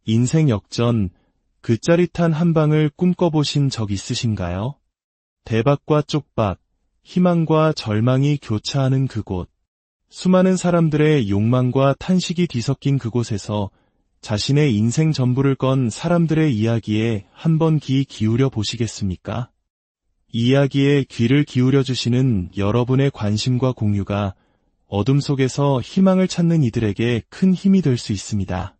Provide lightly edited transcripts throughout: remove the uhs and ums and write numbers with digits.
인생 역전, 그 짜릿한 한 방을 꿈꿔보신 적 있으신가요? 대박과 쪽박, 희망과 절망이 교차하는 그곳. 수많은 사람들의 욕망과 탄식이 뒤섞인 그곳에서 자신의 인생 전부를 건 사람들의 이야기에 한번 귀 기울여 보시겠습니까? 이 이야기에 귀를 기울여 주시는 여러분의 관심과 공유가 어둠 속에서 희망을 찾는 이들에게 큰 힘이 될 수 있습니다.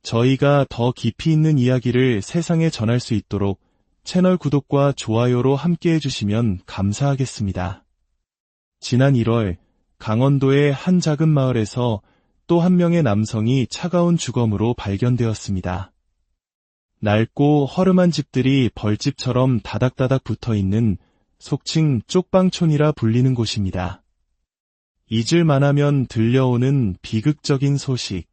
저희가 더 깊이 있는 이야기를 세상에 전할 수 있도록 채널 구독과 좋아요로 함께 해주시면 감사하겠습니다. 지난 1월 강원도의 한 작은 마을에서 또 한 명의 남성이 차가운 주검으로 발견되었습니다. 낡고 허름한 집들이 벌집처럼 다닥다닥 붙어있는 속칭 쪽방촌이라 불리는 곳입니다. 잊을만 하면 들려오는 비극적인 소식.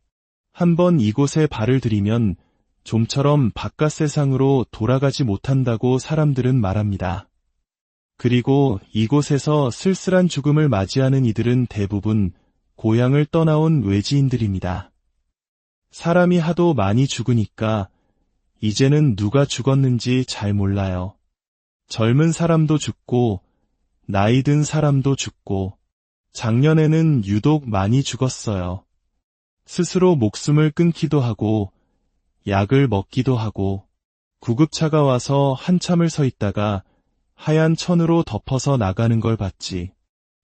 한번 이곳에 발을 들이면 좀처럼 바깥 세상으로 돌아가지 못한다고 사람들은 말합니다. 그리고 이곳에서 쓸쓸한 죽음을 맞이하는 이들은 대부분 고향을 떠나온 외지인들입니다. 사람이 하도 많이 죽으니까 이제는 누가 죽었는지 잘 몰라요. 젊은 사람도 죽고 나이 든 사람도 죽고 작년에는 유독 많이 죽었어요. 스스로 목숨을 끊기도 하고 약을 먹기도 하고 구급차가 와서 한참을 서 있다가 하얀 천으로 덮어서 나가는 걸 봤지.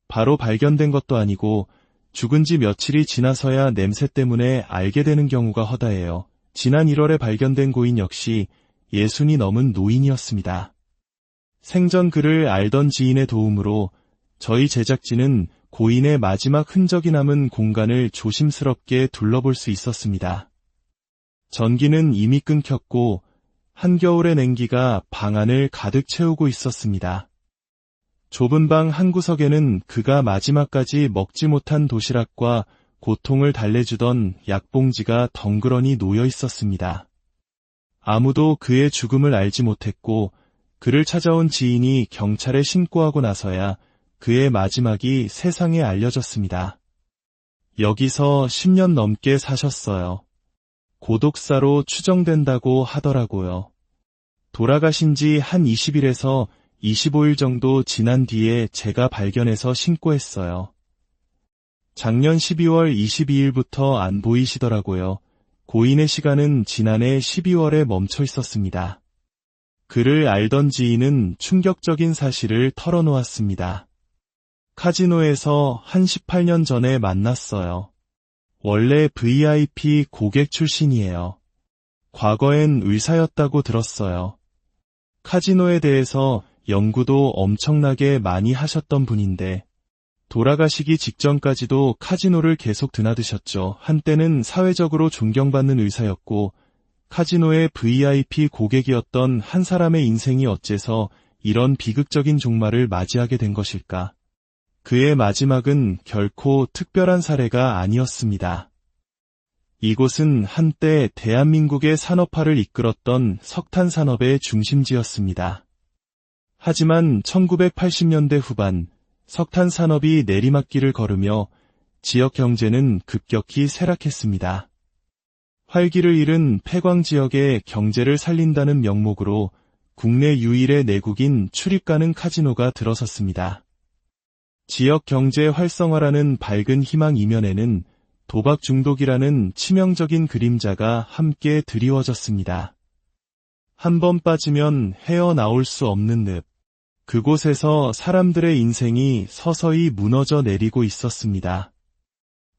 바로 발견된 것도 아니고 죽은 지 며칠이 지나서야 냄새 때문에 알게 되는 경우가 허다해요. 지난 1월에 발견된 고인 역시 60이 넘은 노인이었습니다. 생전 그를 알던 지인의 도움으로 저희 제작진은 고인의 마지막 흔적이 남은 공간을 조심스럽게 둘러볼 수 있었습니다. 전기는 이미 끊겼고 한겨울의 냉기가 방 안을 가득 채우고 있었습니다. 좁은 방 한 구석에는 그가 마지막까지 먹지 못한 도시락과 고통을 달래주던 약봉지가 덩그러니 놓여 있었습니다. 아무도 그의 죽음을 알지 못했고 그를 찾아온 지인이 경찰에 신고하고 나서야 그의 마지막이 세상에 알려졌습니다. 여기서 10년 넘게 사셨어요. 고독사로 추정된다고 하더라고요. 돌아가신 지 한 20일에서 25일 정도 지난 뒤에 제가 발견해서 신고했어요. 작년 12월 22일부터 안 보이시더라고요. 고인의 시간은 지난해 12월에 멈춰 있었습니다. 그를 알던 지인은 충격적인 사실을 털어놓았습니다. 카지노에서 한 18년 전에 만났어요. 원래 VIP 고객 출신이에요. 과거엔 의사였다고 들었어요. 카지노에 대해서 연구도 엄청나게 많이 하셨던 분인데 돌아가시기 직전까지도 카지노를 계속 드나드셨죠. 한때는 사회적으로 존경받는 의사였고 카지노의 VIP 고객이었던 한 사람의 인생이 어째서 이런 비극적인 종말을 맞이하게 된 것일까? 그의 마지막은 결코 특별한 사례가 아니었습니다. 이곳은 한때 대한민국의 산업화를 이끌었던 석탄 산업의 중심지였습니다. 하지만 1980년대 후반 석탄 산업이 내리막길을 걸으며 지역 경제는 급격히 쇠락했습니다. 활기를 잃은 폐광 지역의 경제를 살린다는 명목으로 국내 유일의 내국인 출입 가능 카지노가 들어섰습니다. 지역 경제 활성화라는 밝은 희망 이면에는 도박 중독이라는 치명적인 그림자가 함께 드리워졌습니다. 한 번 빠지면 헤어나올 수 없는 늪. 그곳에서 사람들의 인생이 서서히 무너져 내리고 있었습니다.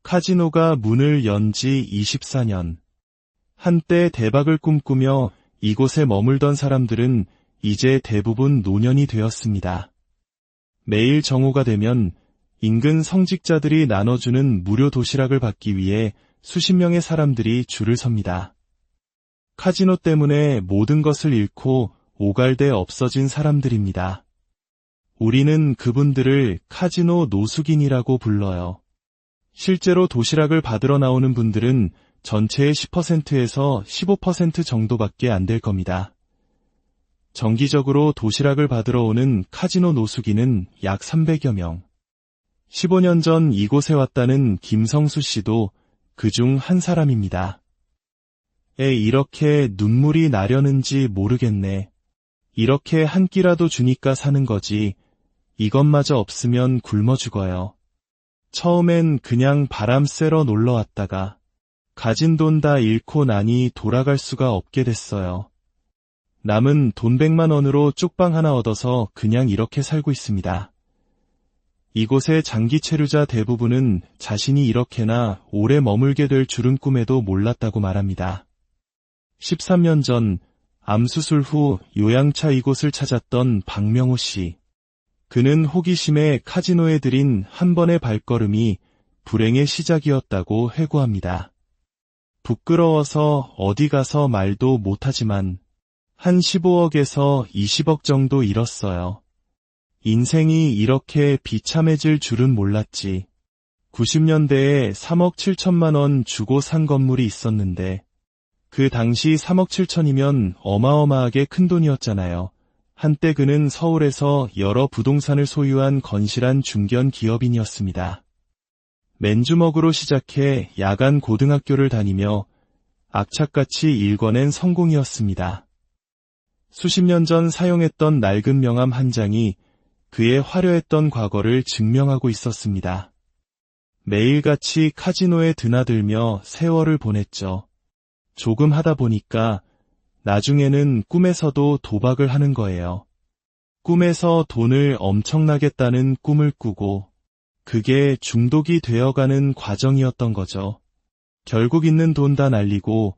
카지노가 문을 연 지 24년. 한때 대박을 꿈꾸며 이곳에 머물던 사람들은 이제 대부분 노년이 되었습니다. 매일 정오가 되면 인근 성직자들이 나눠주는 무료 도시락을 받기 위해 수십 명의 사람들이 줄을 섭니다. 카지노 때문에 모든 것을 잃고 오갈돼 없어진 사람들입니다. 우리는 그분들을 카지노 노숙인이라고 불러요. 실제로 도시락을 받으러 나오는 분들은 전체의 10%에서 15% 정도밖에 안 될 겁니다. 정기적으로 도시락을 받으러 오는 카지노 노숙인은 약 300여 명. 15년 전 이곳에 왔다는 김성수 씨도 그중 한 사람입니다. 이렇게 눈물이 나려는지 모르겠네. 이렇게 한 끼라도 주니까 사는 거지. 이것마저 없으면 굶어 죽어요. 처음엔 그냥 바람 쐬러 놀러 왔다가 가진 돈 다 잃고 나니 돌아갈 수가 없게 됐어요. 남은 돈 100만 원으로 쪽방 하나 얻어서 그냥 이렇게 살고 있습니다. 이곳의 장기 체류자 대부분은 자신이 이렇게나 오래 머물게 될 줄은 꿈에도 몰랐다고 말합니다. 13년 전 암수술 후 요양차 이곳을 찾았던 박명호 씨. 그는 호기심에 카지노에 들인 한 번의 발걸음이 불행의 시작이었다고 회고합니다. 부끄러워서 어디 가서 말도 못하지만 한 15억에서 20억 정도 잃었어요. 인생이 이렇게 비참해질 줄은 몰랐지. 90년대에 3억 7천만 원 주고 산 건물이 있었는데 그 당시 3억 7천이면 어마어마하게 큰 돈이었잖아요. 한때 그는 서울에서 여러 부동산을 소유한 건실한 중견 기업인이었습니다. 맨주먹으로 시작해 야간 고등학교를 다니며 악착같이 일궈낸 성공이었습니다. 수십 년 전 사용했던 낡은 명함 한 장이 그의 화려했던 과거를 증명하고 있었습니다. 매일같이 카지노에 드나들며 세월을 보냈죠. 조금 하다 보니까 나중에는 꿈에서도 도박을 하는 거예요. 꿈에서 돈을 엄청나게 따는 꿈을 꾸고 그게 중독이 되어가는 과정이었던 거죠. 결국 있는 돈 다 날리고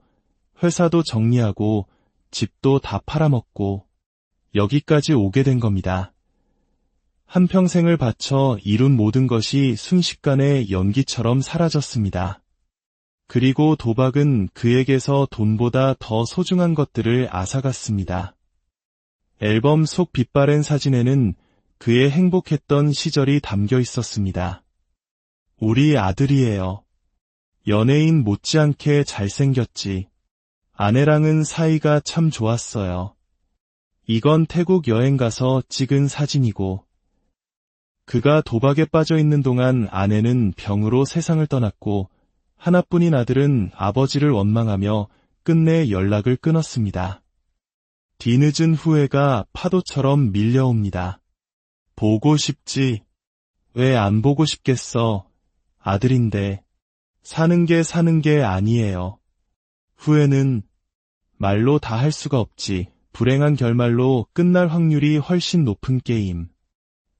회사도 정리하고 집도 다 팔아먹고 여기까지 오게 된 겁니다. 한평생을 바쳐 이룬 모든 것이 순식간에 연기처럼 사라졌습니다. 그리고 도박은 그에게서 돈보다 더 소중한 것들을 앗아갔습니다. 앨범 속 빛바랜 사진에는 그의 행복했던 시절이 담겨 있었습니다. 우리 아들이에요. 연예인 못지않게 잘생겼지. 아내랑은 사이가 참 좋았어요. 이건 태국 여행 가서 찍은 사진이고 그가 도박에 빠져 있는 동안 아내는 병으로 세상을 떠났고 하나뿐인 아들은 아버지를 원망하며 끝내 연락을 끊었습니다. 뒤늦은 후회가 파도처럼 밀려옵니다. 보고 싶지. 왜 안 보고 싶겠어. 아들인데. 사는 게 아니에요. 후회는 말로 다 할 수가 없지. 불행한 결말로 끝날 확률이 훨씬 높은 게임.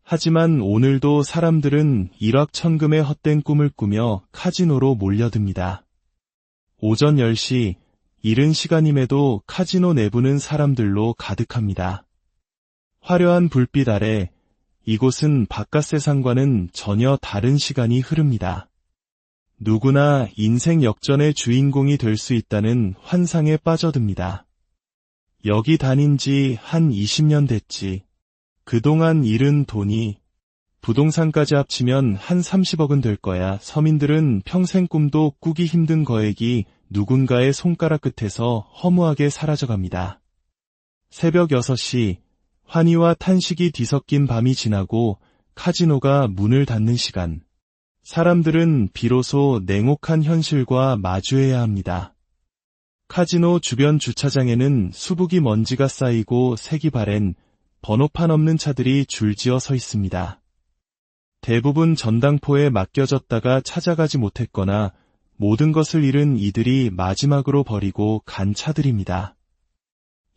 하지만 오늘도 사람들은 일확천금의 헛된 꿈을 꾸며 카지노로 몰려듭니다. 오전 10시, 이른 시간임에도 카지노 내부는 사람들로 가득합니다. 화려한 불빛 아래 이곳은 바깥 세상과는 전혀 다른 시간이 흐릅니다. 누구나 인생 역전의 주인공이 될 수 있다는 환상에 빠져듭니다. 여기 다닌 지 한 20년 됐지. 그동안 잃은 돈이 부동산까지 합치면 한 30억은 될 거야. 서민들은 평생 꿈도 꾸기 힘든 거액이 누군가의 손가락 끝에서 허무하게 사라져갑니다. 새벽 6시, 환희와 탄식이 뒤섞인 밤이 지나고 카지노가 문을 닫는 시간. 사람들은 비로소 냉혹한 현실과 마주해야 합니다. 카지노 주변 주차장에는 수북이 먼지가 쌓이고 색이 바랜 번호판 없는 차들이 줄지어 서 있습니다. 대부분 전당포에 맡겨졌다가 찾아가지 못했거나 모든 것을 잃은 이들이 마지막으로 버리고 간 차들입니다.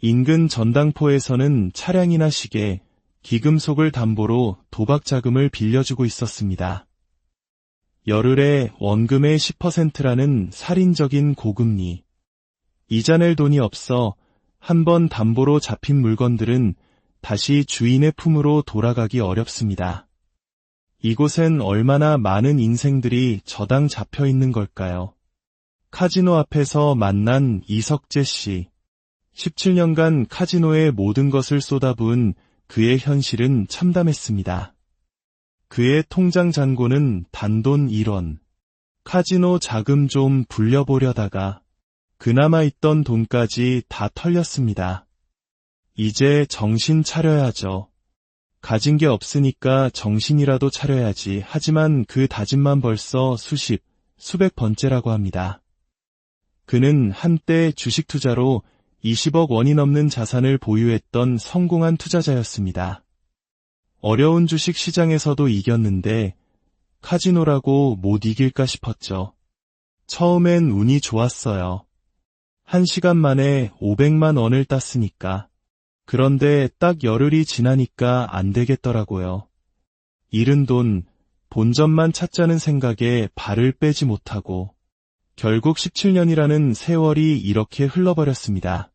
인근 전당포에서는 차량이나 시계, 기금속을 담보로 도박 자금을 빌려주고 있었습니다. 열흘에 원금의 10%라는 살인적인 고금리. 이자 낼 돈이 없어 한번 담보로 잡힌 물건들은 다시 주인의 품으로 돌아가기 어렵습니다. 이곳엔 얼마나 많은 인생들이 저당 잡혀 있는 걸까요? 카지노 앞에서 만난 이석재 씨. 17년간 카지노에 모든 것을 쏟아부은 그의 현실은 참담했습니다. 그의 통장 잔고는 단돈 1원. 카지노 자금 좀 불려보려다가 그나마 있던 돈까지 다 털렸습니다. 이제 정신 차려야죠. 가진 게 없으니까 정신이라도 차려야지. 하지만 그 다짐만 벌써 수십, 수백 번째라고 합니다. 그는 한때 주식 투자로 20억 원이 넘는 자산을 보유했던 성공한 투자자였습니다. 어려운 주식 시장에서도 이겼는데 카지노라고 못 이길까 싶었죠. 처음엔 운이 좋았어요. 1시간 만에 500만 원을 땄으니까. 그런데 딱 열흘이 지나니까 안 되겠더라고요. 잃은 돈, 본전만 찾자는 생각에 발을 빼지 못하고 결국 17년이라는 세월이 이렇게 흘러버렸습니다.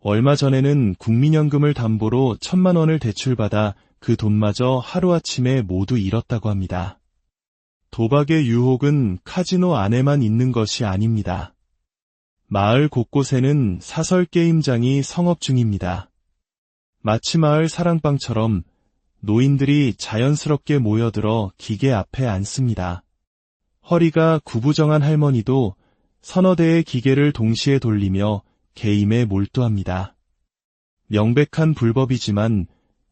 얼마 전에는 국민연금을 담보로 1,000만 원을 대출받아 그 돈마저 하루아침에 모두 잃었다고 합니다. 도박의 유혹은 카지노 안에만 있는 것이 아닙니다. 마을 곳곳에는 사설 게임장이 성업 중입니다. 마치 마을 사랑방처럼 노인들이 자연스럽게 모여들어 기계 앞에 앉습니다. 허리가 구부정한 할머니도 서너 대의 기계를 동시에 돌리며 게임에 몰두합니다. 명백한 불법이지만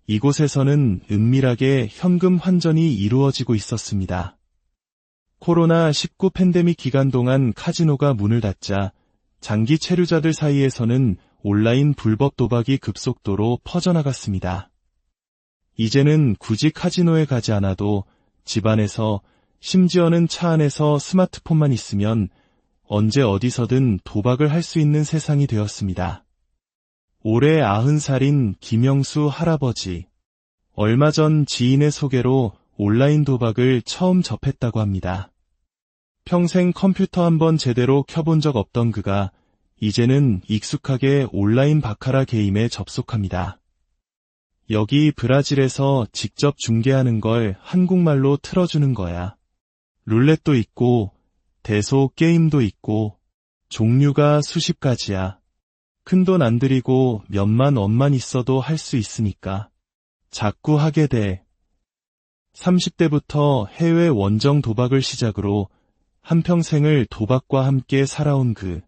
이곳에서는 은밀하게 현금 환전이 이루어지고 있었습니다. 코로나19 팬데믹 기간 동안 카지노가 문을 닫자 장기 체류자들 사이에서는 온라인 불법 도박이 급속도로 퍼져나갔습니다. 이제는 굳이 카지노에 가지 않아도 집안에서 심지어는 차 안에서 스마트폰만 있으면 언제 어디서든 도박을 할 수 있는 세상이 되었습니다. 올해 90살인 김영수 할아버지. 얼마 전 지인의 소개로 온라인 도박을 처음 접했다고 합니다. 평생 컴퓨터 한번 제대로 켜본 적 없던 그가 이제는 익숙하게 온라인 바카라 게임에 접속합니다. 여기 브라질에서 직접 중계하는 걸 한국말로 틀어주는 거야. 룰렛도 있고 대소 게임도 있고 종류가 수십 가지야. 큰돈 안 들이고 몇만 원만 있어도 할 수 있으니까 자꾸 하게 돼. 30대부터 해외 원정 도박을 시작으로 한평생을 도박과 함께 살아온 그.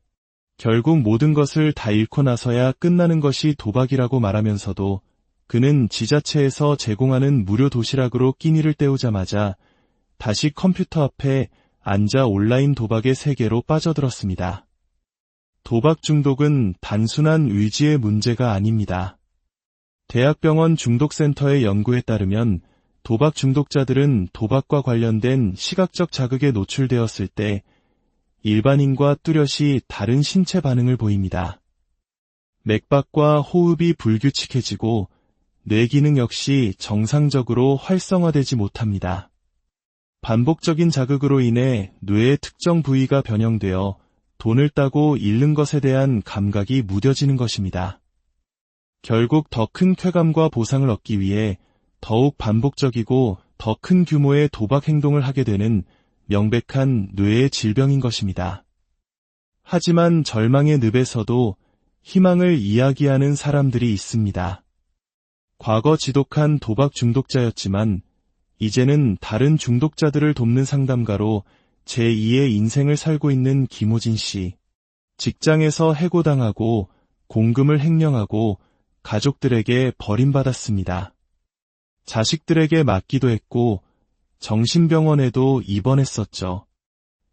결국 모든 것을 다 잃고 나서야 끝나는 것이 도박이라고 말하면서도 그는 지자체에서 제공하는 무료 도시락으로 끼니를 때우자마자 다시 컴퓨터 앞에 앉아 온라인 도박의 세계로 빠져들었습니다. 도박 중독은 단순한 의지의 문제가 아닙니다. 대학병원 중독센터의 연구에 따르면 도박 중독자들은 도박과 관련된 시각적 자극에 노출되었을 때 일반인과 뚜렷이 다른 신체 반응을 보입니다. 맥박과 호흡이 불규칙해지고 뇌 기능 역시 정상적으로 활성화되지 못합니다. 반복적인 자극으로 인해 뇌의 특정 부위가 변형되어 돈을 따고 잃는 것에 대한 감각이 무뎌지는 것입니다. 결국 더 큰 쾌감과 보상을 얻기 위해 더욱 반복적이고 더 큰 규모의 도박 행동을 하게 되는 명백한 뇌의 질병인 것입니다. 하지만 절망의 늪에서도 희망을 이야기하는 사람들이 있습니다. 과거 지독한 도박 중독자였지만 이제는 다른 중독자들을 돕는 상담가로 제2의 인생을 살고 있는 김호진 씨. 직장에서 해고당하고 공금을 횡령하고 가족들에게 버림받았습니다. 자식들에게 맡기도 했고 정신병원에도 입원했었죠.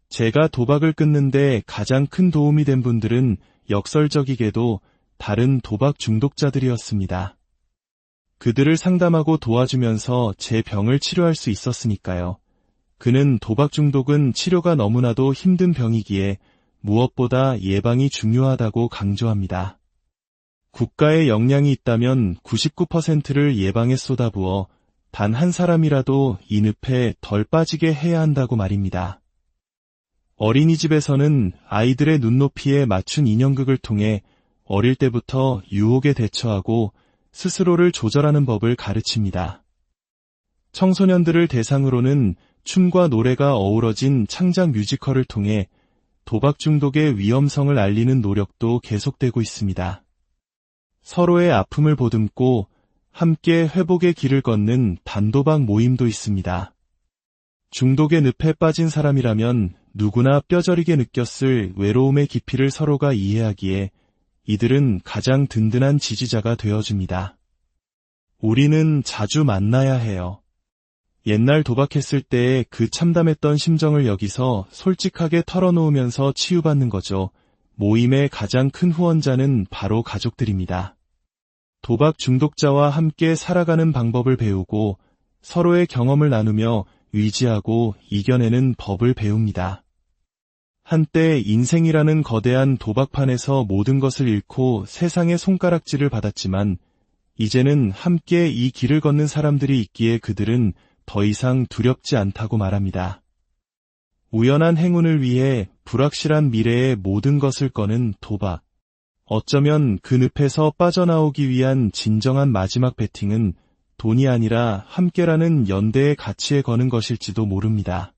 제가 도박을 끊는데 가장 큰 도움이 된 분들은 역설적이게도 다른 도박 중독자들이었습니다. 그들을 상담하고 도와주면서 제 병을 치료할 수 있었으니까요. 그는 도박 중독은 치료가 너무나도 힘든 병이기에 무엇보다 예방이 중요하다고 강조합니다. 국가의 역량이 있다면 99%를 예방에 쏟아부어 단 한 사람이라도 이 늪에 덜 빠지게 해야 한다고 말입니다. 어린이집에서는 아이들의 눈높이에 맞춘 인형극을 통해 어릴 때부터 유혹에 대처하고 스스로를 조절하는 법을 가르칩니다. 청소년들을 대상으로는 춤과 노래가 어우러진 창작 뮤지컬을 통해 도박 중독의 위험성을 알리는 노력도 계속되고 있습니다. 서로의 아픔을 보듬고 함께 회복의 길을 걷는 단도박 모임도 있습니다. 중독의 늪에 빠진 사람이라면 누구나 뼈저리게 느꼈을 외로움의 깊이를 서로가 이해하기에 이들은 가장 든든한 지지자가 되어줍니다. 우리는 자주 만나야 해요. 옛날 도박했을 때의 그 참담했던 심정을 여기서 솔직하게 털어놓으면서 치유받는 거죠. 모임의 가장 큰 후원자는 바로 가족들입니다. 도박 중독자와 함께 살아가는 방법을 배우고 서로의 경험을 나누며 위지하고 이겨내는 법을 배웁니다. 한때 인생이라는 거대한 도박판에서 모든 것을 잃고 세상의 손가락질을 받았지만 이제는 함께 이 길을 걷는 사람들이 있기에 그들은 더 이상 두렵지 않다고 말합니다. 우연한 행운을 위해 불확실한 미래의 모든 것을 거는 도박. 어쩌면 그 늪에서 빠져나오기 위한 진정한 마지막 배팅은 돈이 아니라 함께라는 연대의 가치에 거는 것일지도 모릅니다.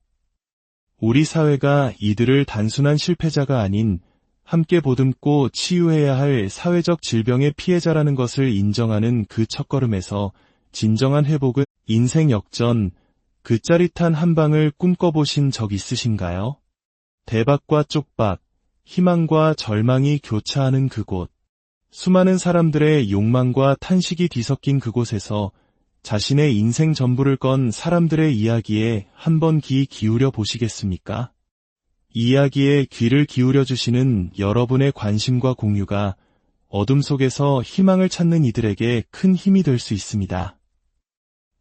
우리 사회가 이들을 단순한 실패자가 아닌 함께 보듬고 치유해야 할 사회적 질병의 피해자라는 것을 인정하는 그 첫걸음에서 진정한 회복은 인생 역전, 그 짜릿한 한 방을 꿈꿔보신 적 있으신가요? 대박과 쪽박, 희망과 절망이 교차하는 그곳, 수많은 사람들의 욕망과 탄식이 뒤섞인 그곳에서 자신의 인생 전부를 건 사람들의 이야기에 한번 귀 기울여 보시겠습니까? 이야기에 귀를 기울여 주시는 여러분의 관심과 공유가 어둠 속에서 희망을 찾는 이들에게 큰 힘이 될 수 있습니다.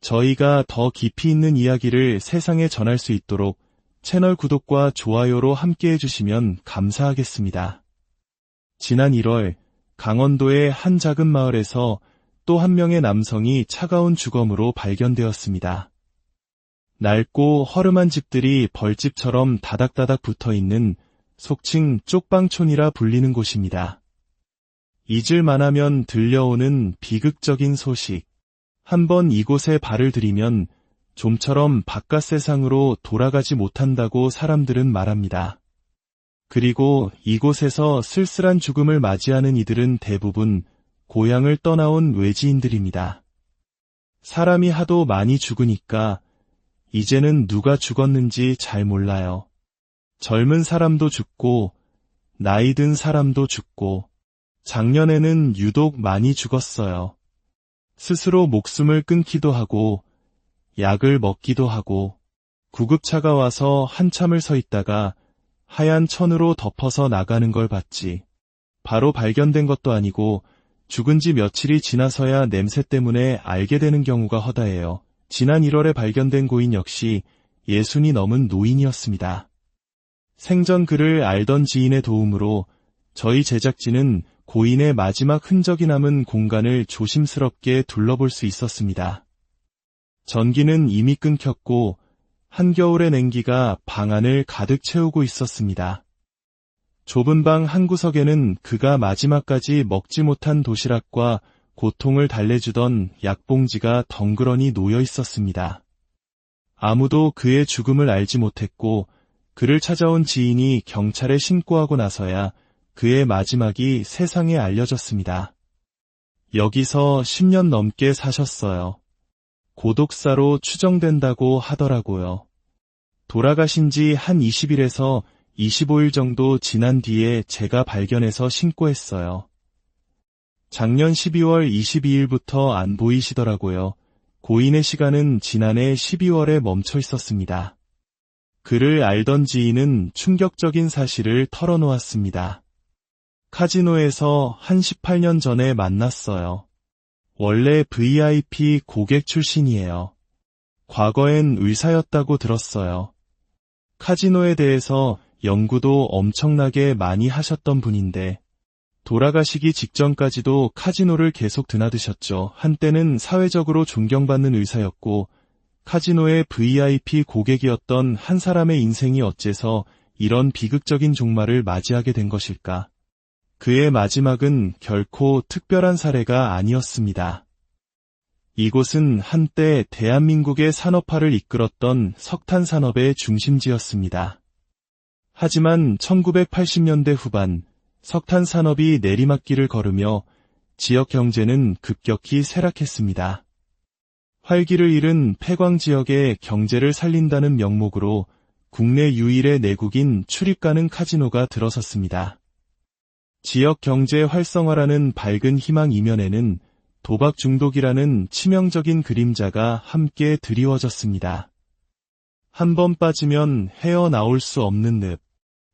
저희가 더 깊이 있는 이야기를 세상에 전할 수 있도록 채널 구독과 좋아요로 함께 해주시면 감사하겠습니다. 지난 1월 강원도의 한 작은 마을에서 또 한 명의 남성이 차가운 주검으로 발견되었습니다. 낡고 허름한 집들이 벌집처럼 다닥다닥 붙어있는 속칭 쪽방촌이라 불리는 곳입니다. 잊을만 하면 들려오는 비극적인 소식. 한번 이곳에 발을 들이면 좀처럼 바깥 세상으로 돌아가지 못한다고 사람들은 말합니다. 그리고 이곳에서 쓸쓸한 죽음을 맞이하는 이들은 대부분 고향을 떠나온 외지인들입니다. 사람이 하도 많이 죽으니까 이제는 누가 죽었는지 잘 몰라요. 젊은 사람도 죽고 나이 든 사람도 죽고 작년에는 유독 많이 죽었어요. 스스로 목숨을 끊기도 하고 약을 먹기도 하고 구급차가 와서 한참을 서 있다가 하얀 천으로 덮어서 나가는 걸 봤지. 바로 발견된 것도 아니고 죽은 지 며칠이 지나서야 냄새 때문에 알게 되는 경우가 허다해요. 지난 1월에 발견된 고인 역시 60이 넘은 노인이었습니다. 생전 그를 알던 지인의 도움으로 저희 제작진은 고인의 마지막 흔적이 남은 공간을 조심스럽게 둘러볼 수 있었습니다. 전기는 이미 끊겼고 한겨울의 냉기가 방 안을 가득 채우고 있었습니다. 좁은 방 한 구석에는 그가 마지막까지 먹지 못한 도시락과 고통을 달래주던 약봉지가 덩그러니 놓여 있었습니다. 아무도 그의 죽음을 알지 못했고 그를 찾아온 지인이 경찰에 신고하고 나서야 그의 마지막이 세상에 알려졌습니다. 여기서 10년 넘게 사셨어요. 고독사로 추정된다고 하더라고요. 돌아가신 지 한 20일에서 25일 정도 지난 뒤에 제가 발견해서 신고했어요. 작년 12월 22일부터 안 보이시더라고요. 고인의 시간은 지난해 12월에 멈춰 있었습니다. 그를 알던 지인은 충격적인 사실을 털어놓았습니다. 카지노에서 한 18년 전에 만났어요. 원래 VIP 고객 출신이에요. 과거엔 의사였다고 들었어요. 카지노에 대해서 연구도 엄청나게 많이 하셨던 분인데 돌아가시기 직전까지도 카지노를 계속 드나드셨죠. 한때는 사회적으로 존경받는 의사였고 카지노의 VIP 고객이었던 한 사람의 인생이 어째서 이런 비극적인 종말을 맞이하게 된 것일까? 그의 마지막은 결코 특별한 사례가 아니었습니다. 이곳은 한때 대한민국의 산업화를 이끌었던 석탄 산업의 중심지였습니다. 하지만 1980년대 후반 석탄 산업이 내리막길을 걸으며 지역 경제는 급격히 쇠락했습니다. 활기를 잃은 폐광 지역의 경제를 살린다는 명목으로 국내 유일의 내국인 출입 가능 카지노가 들어섰습니다. 지역 경제 활성화라는 밝은 희망 이면에는 도박 중독이라는 치명적인 그림자가 함께 드리워졌습니다. 한 번 빠지면 헤어나올 수 없는 늪.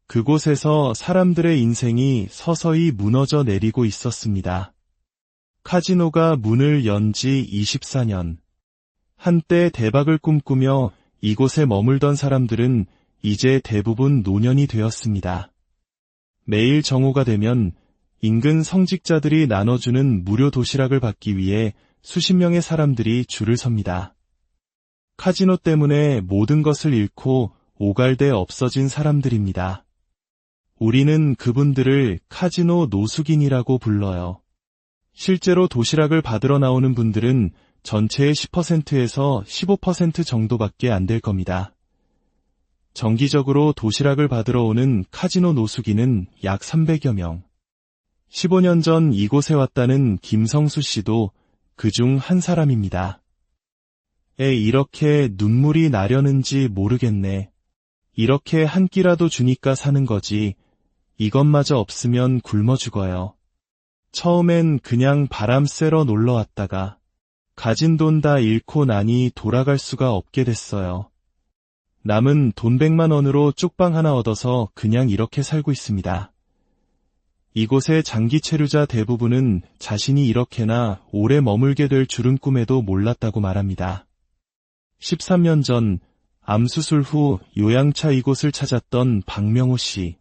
그곳에서 사람들의 인생이 서서히 무너져 내리고 있었습니다. 카지노가 문을 연 지 24년. 한때 대박을 꿈꾸며 이곳에 머물던 사람들은 이제 대부분 노년이 되었습니다. 매일 정오가 되면 인근 성직자들이 나눠주는 무료 도시락을 받기 위해 수십 명의 사람들이 줄을 섭니다. 카지노 때문에 모든 것을 잃고 오갈돼 없어진 사람들입니다. 우리는 그분들을 카지노 노숙인이라고 불러요. 실제로 도시락을 받으러 나오는 분들은 전체의 10%에서 15% 정도밖에 안 될 겁니다. 정기적으로 도시락을 받으러 오는 카지노 노숙인은 약 300여 명. 15년 전 이곳에 왔다는 김성수 씨도 그중 한 사람입니다. 이렇게 눈물이 나려는지 모르겠네. 이렇게 한 끼라도 주니까 사는 거지. 이것마저 없으면 굶어 죽어요. 처음엔 그냥 바람 쐬러 놀러 왔다가 가진 돈 다 잃고 나니 돌아갈 수가 없게 됐어요. 남은 돈 100만 원으로 쪽방 하나 얻어서 그냥 이렇게 살고 있습니다. 이곳의 장기 체류자 대부분은 자신이 이렇게나 오래 머물게 될 줄은 꿈에도 몰랐다고 말합니다. 13년 전 암수술 후 요양차 이곳을 찾았던 박명호 씨.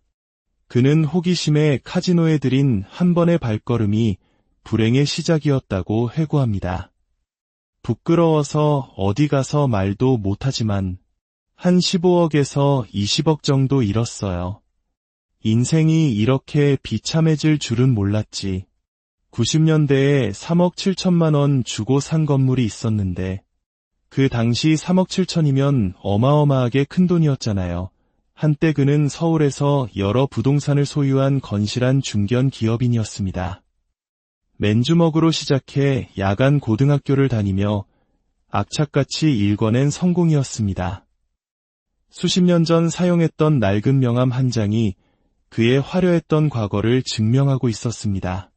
그는 호기심에 카지노에 들인 한 번의 발걸음이 불행의 시작이었다고 회고합니다. 부끄러워서 어디 가서 말도 못하지만 한 15억에서 20억 정도 잃었어요. 인생이 이렇게 비참해질 줄은 몰랐지. 90년대에 3억 7천만 원 주고 산 건물이 있었는데 그 당시 3억 7천이면 어마어마하게 큰 돈이었잖아요. 한때 그는 서울에서 여러 부동산을 소유한 건실한 중견 기업인이었습니다. 맨주먹으로 시작해 야간 고등학교를 다니며 악착같이 일궈낸 성공이었습니다. 수십 년 전 사용했던 낡은 명함 한 장이 그의 화려했던 과거를 증명하고 있었습니다.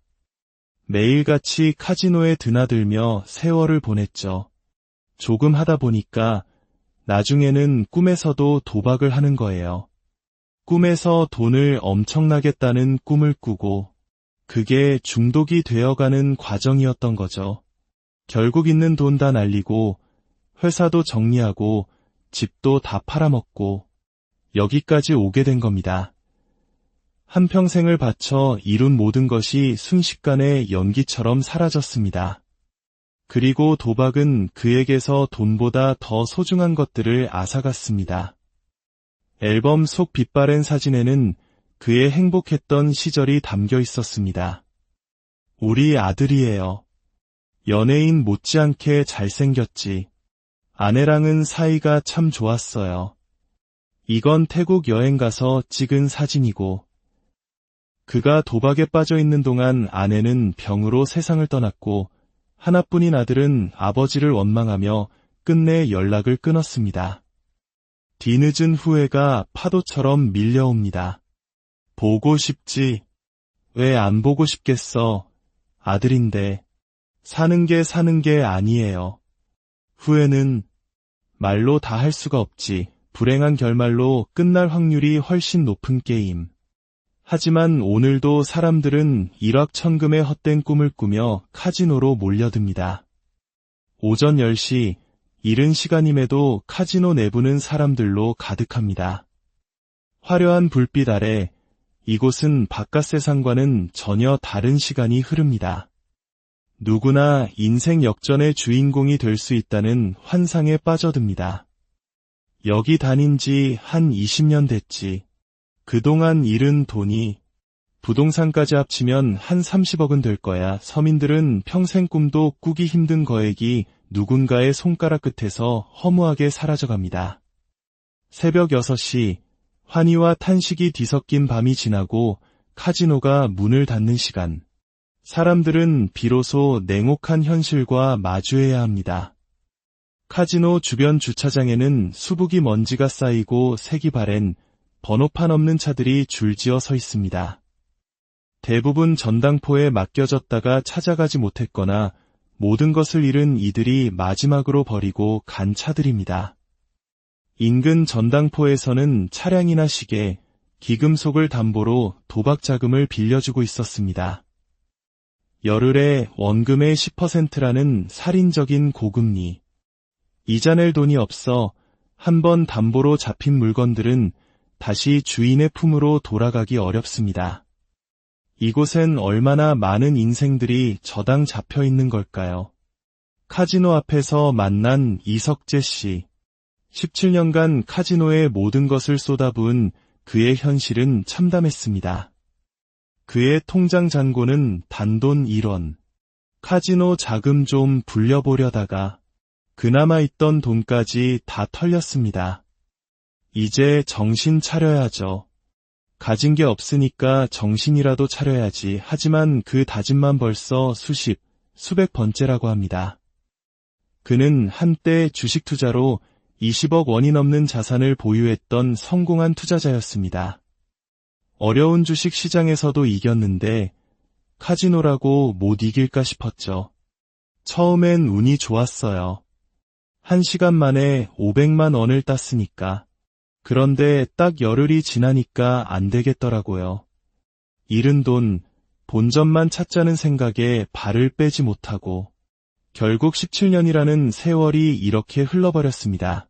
매일같이 카지노에 드나들며 세월을 보냈죠. 조금 하다 보니까 나중에는 꿈에서도 도박을 하는 거예요. 꿈에서 돈을 엄청나게 따는 꿈을 꾸고 그게 중독이 되어가는 과정이었던 거죠. 결국 있는 돈 다 날리고 회사도 정리하고 집도 다 팔아먹고 여기까지 오게 된 겁니다. 한평생을 바쳐 이룬 모든 것이 순식간에 연기처럼 사라졌습니다. 그리고 도박은 그에게서 돈보다 더 소중한 것들을 앗아갔습니다. 앨범 속 빛바랜 사진에는 그의 행복했던 시절이 담겨 있었습니다. 우리 아들이에요. 연예인 못지않게 잘생겼지. 아내랑은 사이가 참 좋았어요. 이건 태국 여행 가서 찍은 사진이고 그가 도박에 빠져 있는 동안 아내는 병으로 세상을 떠났고 하나뿐인 아들은 아버지를 원망하며 끝내 연락을 끊었습니다. 뒤늦은 후회가 파도처럼 밀려옵니다. 보고 싶지. 왜 안 보고 싶겠어. 아들인데. 사는 게 아니에요. 후회는 말로 다 할 수가 없지. 불행한 결말로 끝날 확률이 훨씬 높은 게임. 하지만 오늘도 사람들은 일확천금의 헛된 꿈을 꾸며 카지노로 몰려듭니다. 오전 10시, 이른 시간임에도 카지노 내부는 사람들로 가득합니다. 화려한 불빛 아래 이곳은 바깥 세상과는 전혀 다른 시간이 흐릅니다. 누구나 인생 역전의 주인공이 될 수 있다는 환상에 빠져듭니다. 여기 다닌 지 한 20년 됐지. 그동안 잃은 돈이 부동산까지 합치면 한 30억은 될 거야. 서민들은 평생 꿈도 꾸기 힘든 거액이 누군가의 손가락 끝에서 허무하게 사라져갑니다. 새벽 6시, 환희와 탄식이 뒤섞인 밤이 지나고 카지노가 문을 닫는 시간. 사람들은 비로소 냉혹한 현실과 마주해야 합니다. 카지노 주변 주차장에는 수북이 먼지가 쌓이고 색이 바랜 번호판 없는 차들이 줄지어 서 있습니다. 대부분 전당포에 맡겨졌다가 찾아가지 못했거나 모든 것을 잃은 이들이 마지막으로 버리고 간 차들입니다. 인근 전당포에서는 차량이나 시계, 기금속을 담보로 도박 자금을 빌려주고 있었습니다. 열흘에 원금의 10%라는 살인적인 고금리. 이자 낼 돈이 없어 한번 담보로 잡힌 물건들은 다시 주인의 품으로 돌아가기 어렵습니다. 이곳엔 얼마나 많은 인생들이 저당 잡혀 있는 걸까요? 카지노 앞에서 만난 이석재 씨. 17년간 카지노에 모든 것을 쏟아부은 그의 현실은 참담했습니다. 그의 통장 잔고는 단돈 1원. 카지노 자금 좀 불려보려다가 그나마 있던 돈까지 다 털렸습니다. 이제 정신 차려야죠. 가진 게 없으니까 정신이라도 차려야지. 하지만 그 다짐만 벌써 수백 번째라고 합니다. 그는 한때 주식 투자로 20억 원이 넘는 자산을 보유했던 성공한 투자자였습니다. 어려운 주식 시장에서도 이겼는데 카지노라고 못 이길까 싶었죠. 처음엔 운이 좋았어요. 1시간 만에 500만 원을 땄으니까. 그런데 딱 열흘이 지나니까 안 되겠더라고요. 잃은 돈, 본전만 찾자는 생각에 발을 빼지 못하고 결국 17년이라는 세월이 이렇게 흘러버렸습니다.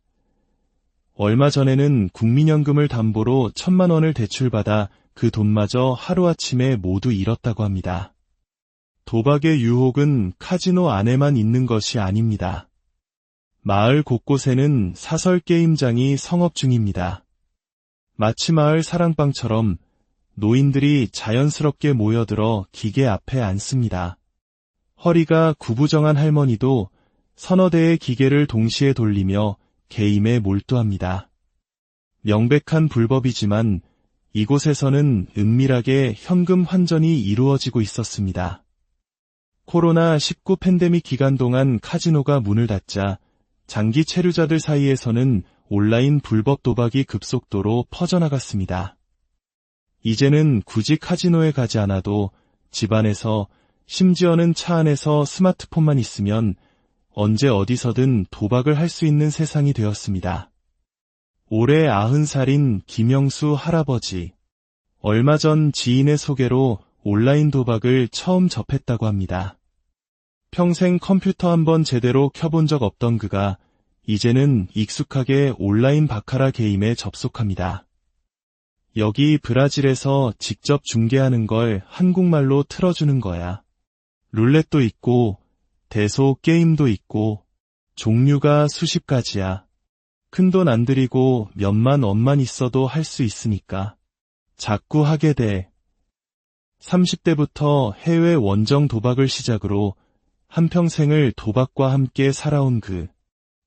얼마 전에는 국민연금을 담보로 1,000만 원을 대출받아 그 돈마저 하루아침에 모두 잃었다고 합니다. 도박의 유혹은 카지노 안에만 있는 것이 아닙니다. 마을 곳곳에는 사설 게임장이 성업 중입니다. 마치 마을 사랑방처럼 노인들이 자연스럽게 모여들어 기계 앞에 앉습니다. 허리가 구부정한 할머니도 서너 대의 기계를 동시에 돌리며 게임에 몰두합니다. 명백한 불법이지만 이곳에서는 은밀하게 현금 환전이 이루어지고 있었습니다. 코로나19 팬데믹 기간 동안 카지노가 문을 닫자 장기 체류자들 사이에서는 온라인 불법 도박이 급속도로 퍼져나갔습니다. 이제는 굳이 카지노에 가지 않아도 집안에서, 심지어는 차 안에서 스마트폰만 있으면 언제 어디서든 도박을 할 수 있는 세상이 되었습니다. 올해 90살인 김영수 할아버지. 얼마 전 지인의 소개로 온라인 도박을 처음 접했다고 합니다. 평생 컴퓨터 한번 제대로 켜본 적 없던 그가 이제는 익숙하게 온라인 바카라 게임에 접속합니다. 여기 브라질에서 직접 중계하는 걸 한국말로 틀어주는 거야. 룰렛도 있고 대소 게임도 있고 종류가 수십 가지야. 큰돈 안 들이고 몇만 원만 있어도 할 수 있으니까 자꾸 하게 돼. 30대부터 해외 원정 도박을 시작으로 한평생을 도박과 함께 살아온 그.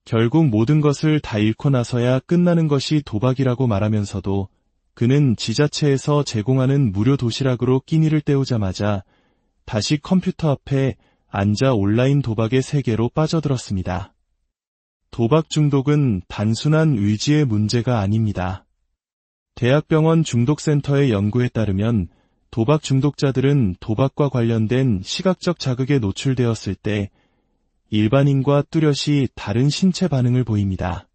결국 모든 것을 다 잃고 나서야 끝나는 것이 도박이라고 말하면서도 그는 지자체에서 제공하는 무료 도시락으로 끼니를 때우자마자 다시 컴퓨터 앞에 앉아 온라인 도박의 세계로 빠져들었습니다. 도박 중독은 단순한 의지의 문제가 아닙니다. 대학병원 중독센터의 연구에 따르면 도박 중독자들은 도박과 관련된 시각적 자극에 노출되었을 때 일반인과 뚜렷이 다른 신체 반응을 보입니다.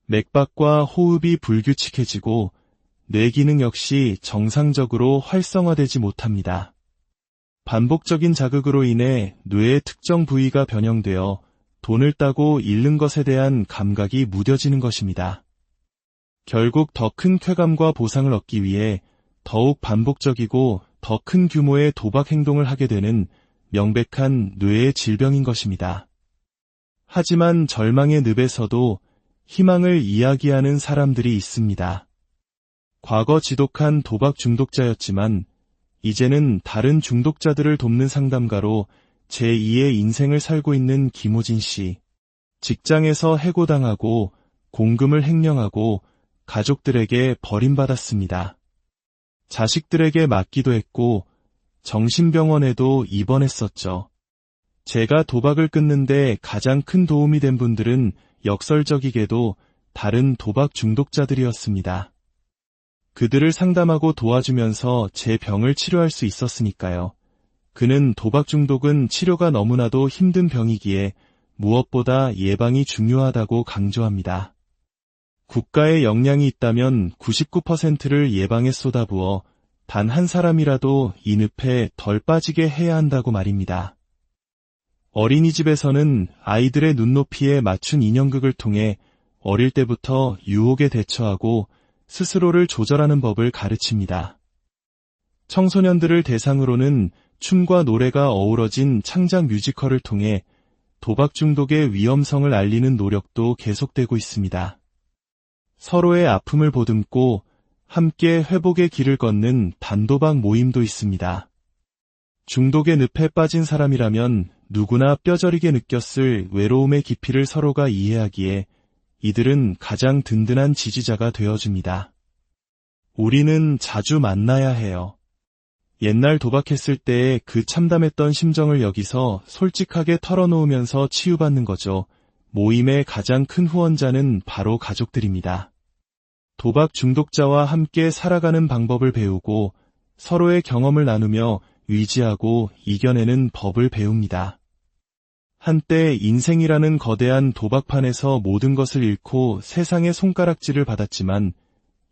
맥박과 호흡이 불규칙해지고 뇌 기능 역시 정상적으로 활성화되지 못합니다. 반복적인 자극으로 인해 뇌의 특정 부위가 변형되어 돈을 따고 잃는 것에 대한 감각이 무뎌지는 것입니다. 결국 더 큰 쾌감과 보상을 얻기 위해 더욱 반복적이고 더 큰 규모의 도박 행동을 하게 되는 명백한 뇌의 질병인 것입니다. 하지만 절망의 늪에서도 희망을 이야기하는 사람들이 있습니다. 과거 지독한 도박 중독자였지만 이제는 다른 중독자들을 돕는 상담가로 제2의 인생을 살고 있는 김호진 씨. 직장에서 해고당하고 공금을 횡령하고 가족들에게 버림받았습니다. 자식들에게 맞기도 했고 정신병원에도 입원했었죠. 제가 도박을 끊는데 가장 큰 도움이 된 분들은 역설적이게도 다른 도박 중독자들이었습니다. 그들을 상담하고 도와주면서 제 병을 치료할 수 있었으니까요. 그는 도박 중독은 치료가 너무나도 힘든 병이기에 무엇보다 예방이 중요하다고 강조합니다. 국가의 역량이 있다면 99%를 예방에 쏟아부어 단 한 사람이라도 이 늪에 덜 빠지게 해야 한다고 말입니다. 어린이집에서는 아이들의 눈높이에 맞춘 인형극을 통해 어릴 때부터 유혹에 대처하고 스스로를 조절하는 법을 가르칩니다. 청소년들을 대상으로는 춤과 노래가 어우러진 창작 뮤지컬을 통해 도박 중독의 위험성을 알리는 노력도 계속되고 있습니다. 서로의 아픔을 보듬고 함께 회복의 길을 걷는 단도박 모임도 있습니다. 중독의 늪에 빠진 사람이라면 누구나 뼈저리게 느꼈을 외로움의 깊이를 서로가 이해하기에 이들은 가장 든든한 지지자가 되어줍니다. 우리는 자주 만나야 해요. 옛날 도박했을 때의 그 참담했던 심정을 여기서 솔직하게 털어놓으면서 치유받는 거죠. 모임의 가장 큰 후원자는 바로 가족들입니다. 도박 중독자와 함께 살아가는 방법을 배우고 서로의 경험을 나누며 의지하고 이겨내는 법을 배웁니다. 한때 인생이라는 거대한 도박판에서 모든 것을 잃고 세상의 손가락질을 받았지만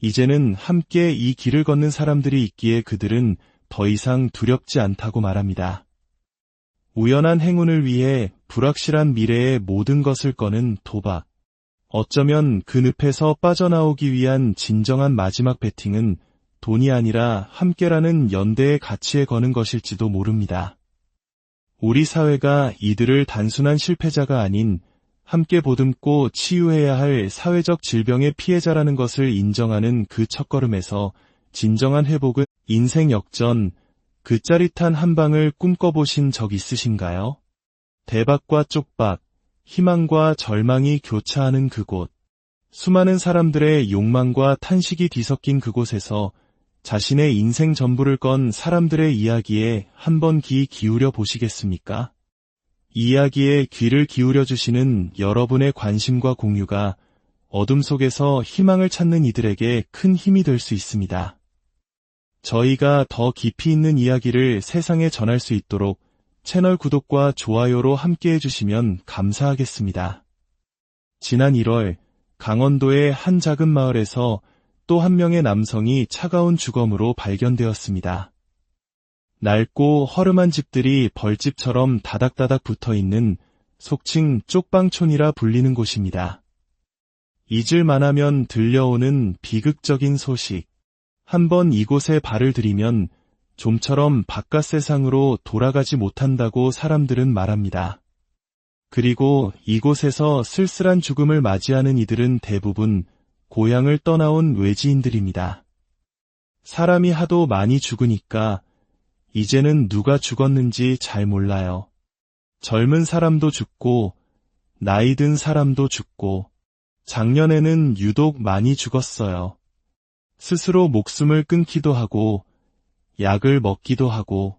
이제는 함께 이 길을 걷는 사람들이 있기에 그들은 더 이상 두렵지 않다고 말합니다. 우연한 행운을 위해 불확실한 미래의 모든 것을 거는 도박. 어쩌면 그 늪에서 빠져나오기 위한 진정한 마지막 배팅은 돈이 아니라 함께라는 연대의 가치에 거는 것일지도 모릅니다. 우리 사회가 이들을 단순한 실패자가 아닌 함께 보듬고 치유해야 할 사회적 질병의 피해자라는 것을 인정하는 그 첫걸음에서 진정한 회복은 인생 역전, 그 짜릿한 한 방을 꿈꿔보신 적 있으신가요? 대박과 쪽박, 희망과 절망이 교차하는 그곳, 수많은 사람들의 욕망과 탄식이 뒤섞인 그곳에서 자신의 인생 전부를 건 사람들의 이야기에 한번 귀 기울여 보시겠습니까? 이야기에 귀를 기울여 주시는 여러분의 관심과 공유가 어둠 속에서 희망을 찾는 이들에게 큰 힘이 될 수 있습니다. 저희가 더 깊이 있는 이야기를 세상에 전할 수 있도록 채널 구독과 좋아요로 함께해 주시면 감사하겠습니다. 지난 1월 강원도의 한 작은 마을에서 또 한 명의 남성이 차가운 주검으로 발견되었습니다. 낡고 허름한 집들이 벌집처럼 다닥다닥 붙어있는 속칭 쪽방촌이라 불리는 곳입니다. 잊을만하면 들려오는 비극적인 소식. 한번 이곳에 발을 들이면 좀처럼 바깥 세상으로 돌아가지 못한다고 사람들은 말합니다. 그리고 이곳에서 쓸쓸한 죽음을 맞이하는 이들은 대부분 고향을 떠나온 외지인들입니다. 사람이 하도 많이 죽으니까 이제는 누가 죽었는지 잘 몰라요. 젊은 사람도 죽고 나이 든 사람도 죽고 작년에는 유독 많이 죽었어요. 스스로 목숨을 끊기도 하고 약을 먹기도 하고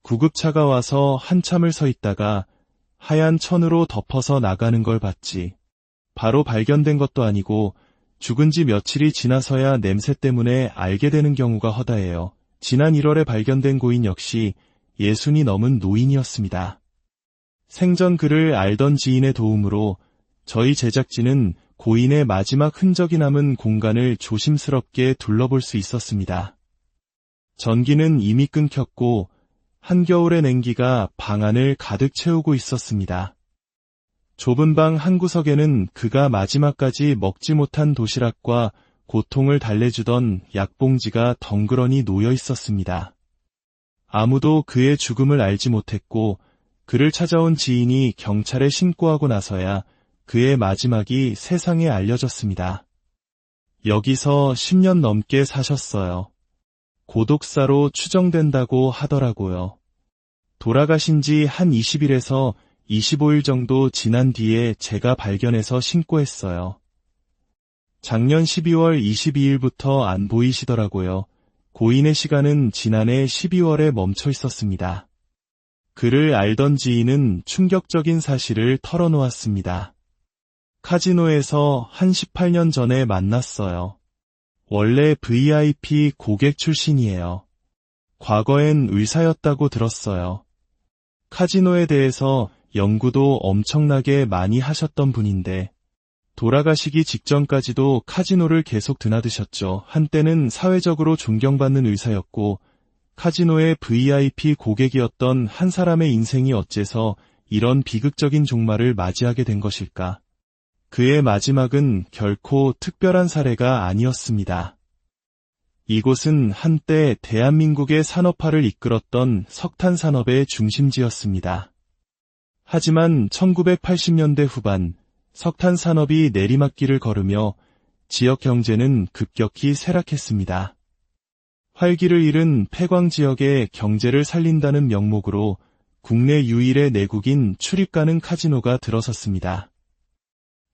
구급차가 와서 한참을 서 있다가 하얀 천으로 덮어서 나가는 걸 봤지. 바로 발견된 것도 아니고 죽은 지 며칠이 지나서야 냄새 때문에 알게 되는 경우가 허다해요. 지난 1월에 발견된 고인 역시 60이 넘은 노인이었습니다. 생전 그를 알던 지인의 도움으로 저희 제작진은 고인의 마지막 흔적이 남은 공간을 조심스럽게 둘러볼 수 있었습니다. 전기는 이미 끊겼고 한겨울의 냉기가 방 안을 가득 채우고 있었습니다. 좁은 방 한 구석에는 그가 마지막까지 먹지 못한 도시락과 고통을 달래주던 약봉지가 덩그러니 놓여 있었습니다. 아무도 그의 죽음을 알지 못했고 그를 찾아온 지인이 경찰에 신고하고 나서야 그의 마지막이 세상에 알려졌습니다. 여기서 10년 넘게 사셨어요. 고독사로 추정된다고 하더라고요. 돌아가신 지 한 20일에서 25일 정도 지난 뒤에 제가 발견해서 신고했어요. 작년 12월 22일부터 안 보이시더라고요. 고인의 시간은 지난해 12월에 멈춰 있었습니다. 그를 알던 지인은 충격적인 사실을 털어놓았습니다. 카지노에서 한 18년 전에 만났어요. 원래 VIP 고객 출신이에요. 과거엔 의사였다고 들었어요. 카지노에 대해서 연구도 엄청나게 많이 하셨던 분인데 돌아가시기 직전까지도 카지노를 계속 드나드셨죠. 한때는 사회적으로 존경받는 의사였고 카지노의 VIP 고객이었던 한 사람의 인생이 어째서 이런 비극적인 종말을 맞이하게 된 것일까? 그의 마지막은 결코 특별한 사례가 아니었습니다. 이곳은 한때 대한민국의 산업화를 이끌었던 석탄 산업의 중심지였습니다. 하지만 1980년대 후반 석탄 산업이 내리막길을 걸으며 지역 경제는 급격히 쇠락했습니다. 활기를 잃은 폐광 지역의 경제를 살린다는 명목으로 국내 유일의 내국인 출입 가능 카지노가 들어섰습니다.